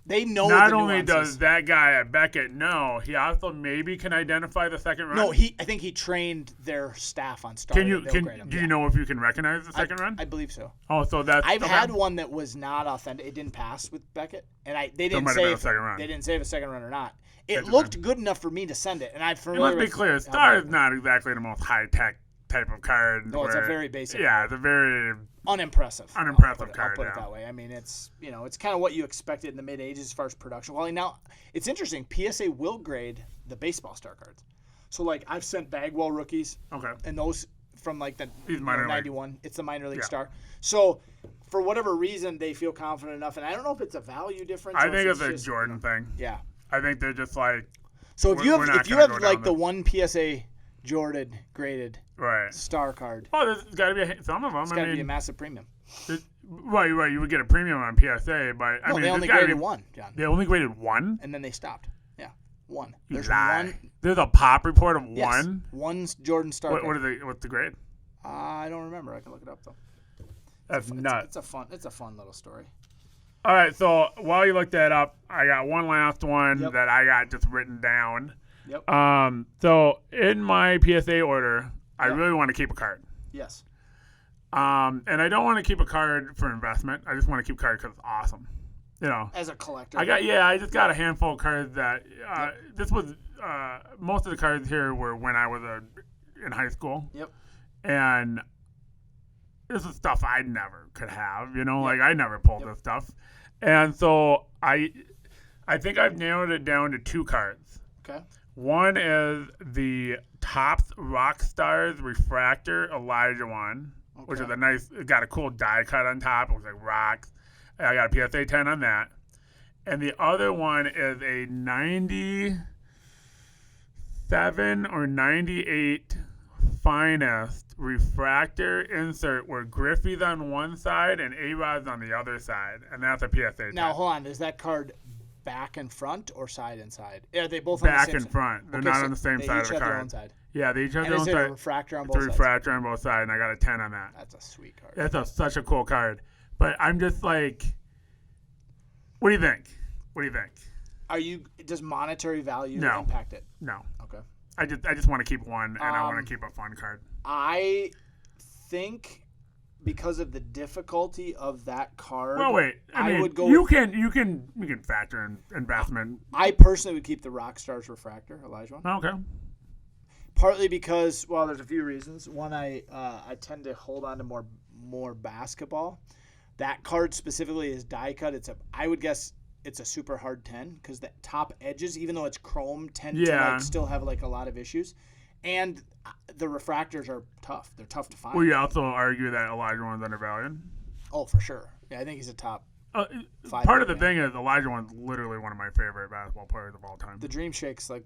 they know not the only nuances. does that guy at Beckett know, he also maybe can identify the second run. No, I think he trained their staff on Star. Can you They'll grade 'em, do you know if you can recognize the second run? I believe so. Oh, so that's I've okay. had one that was not authentic. It didn't pass with Beckett, and they didn't might have say been a if, second run. they didn't say if a second run or not. It Interesting. looked good enough for me to send it, and I'm It familiar must be with. clear. Star is not exactly the most high tech type of card. No, it's a where- very basic Yeah, card. it's a very Unimpressive. Unimpressive I'll card, put it yeah. that way. I mean, it's kind of what you expected in the mid '80s as far as production. Well, now it's interesting. PSA will grade the baseball star cards. So like I've sent Bagwell rookies, okay. and those from like the He's minor league. 91. It's the minor league Yeah. star. So for whatever reason, they feel confident enough, and I don't know if it's a value difference. I or think if it's a just, Jordan thing. Yeah. I think they're just like So if you We're have not if you gonna have go like down the this. one PSA Jordan graded right. star card, Oh, there's got to be some of them. it's I got to be a mean, massive premium. right. You would get a premium on PSA, but I No, mean, they there's only gotta graded be, one, John, They only graded one. and then they stopped. Yeah, one. You There's lie. one. There's a pop report of Yes, one. one's Jordan star. What card. are they? What's the grade? I don't remember. I can look it up though. That's nuts. It's a fun little story. All right, so while you look that up, I got one last one Yep. that I got just written down. Yep. So in my PSA order, I Yep. really want to keep a card. Yes. And I don't want to keep a card for investment. I just want to keep a card because it's awesome. You know, As a collector. I just got a handful of cards that this was most of the cards here were when I was in high school. Yep. And this is stuff I never could have, you know, Yep. like I never pulled Yep. this stuff. And so I think I've narrowed it down to two cards. Okay. One is the Topps Rockstars Refractor Elijah one, which is Okay. a nice, it got a cool die cut on top. It was like rocks. I got a PSA 10 on that. And the other one is a 97 or 98 finest refractor insert where Griffey's on one side and A-Rod's on the other side. And that's a PSA 10. Now hold on. Is that card back and front or side and side? Yeah, they both on Back the same and front. They're Okay, not so on the same they side each of the have their card. own side. Yeah, they each have And their is own there a side. refractor on It's both a sides? refractor on both sides, and I got a 10 on that. That's a sweet card. That's such a cool card. But I'm just like, what do you think? What do you think? Does monetary value No. impact it? No, Okay. I just want to keep one, and I want to keep a fun card. I think because of the difficulty of that card. Well, wait. I mean, would go. you with- can factor in investment. I personally would keep the Rockstars Refractor, Elijah one. Okay. Partly because, well, there's a few reasons. One, I tend to hold on to more basketball. That card specifically is die cut. I would guess it's a super hard 10 because the top edges, even though it's chrome, tend to Yeah. like still have like a lot of issues. And the refractors are tough. They're tough to find. Will you also argue that Elijah one's undervalued? Oh, for sure. Yeah, I think he's a top. Part of the man. thing is Elijah one's literally one of my favorite basketball players of all time. The Dream Shake's like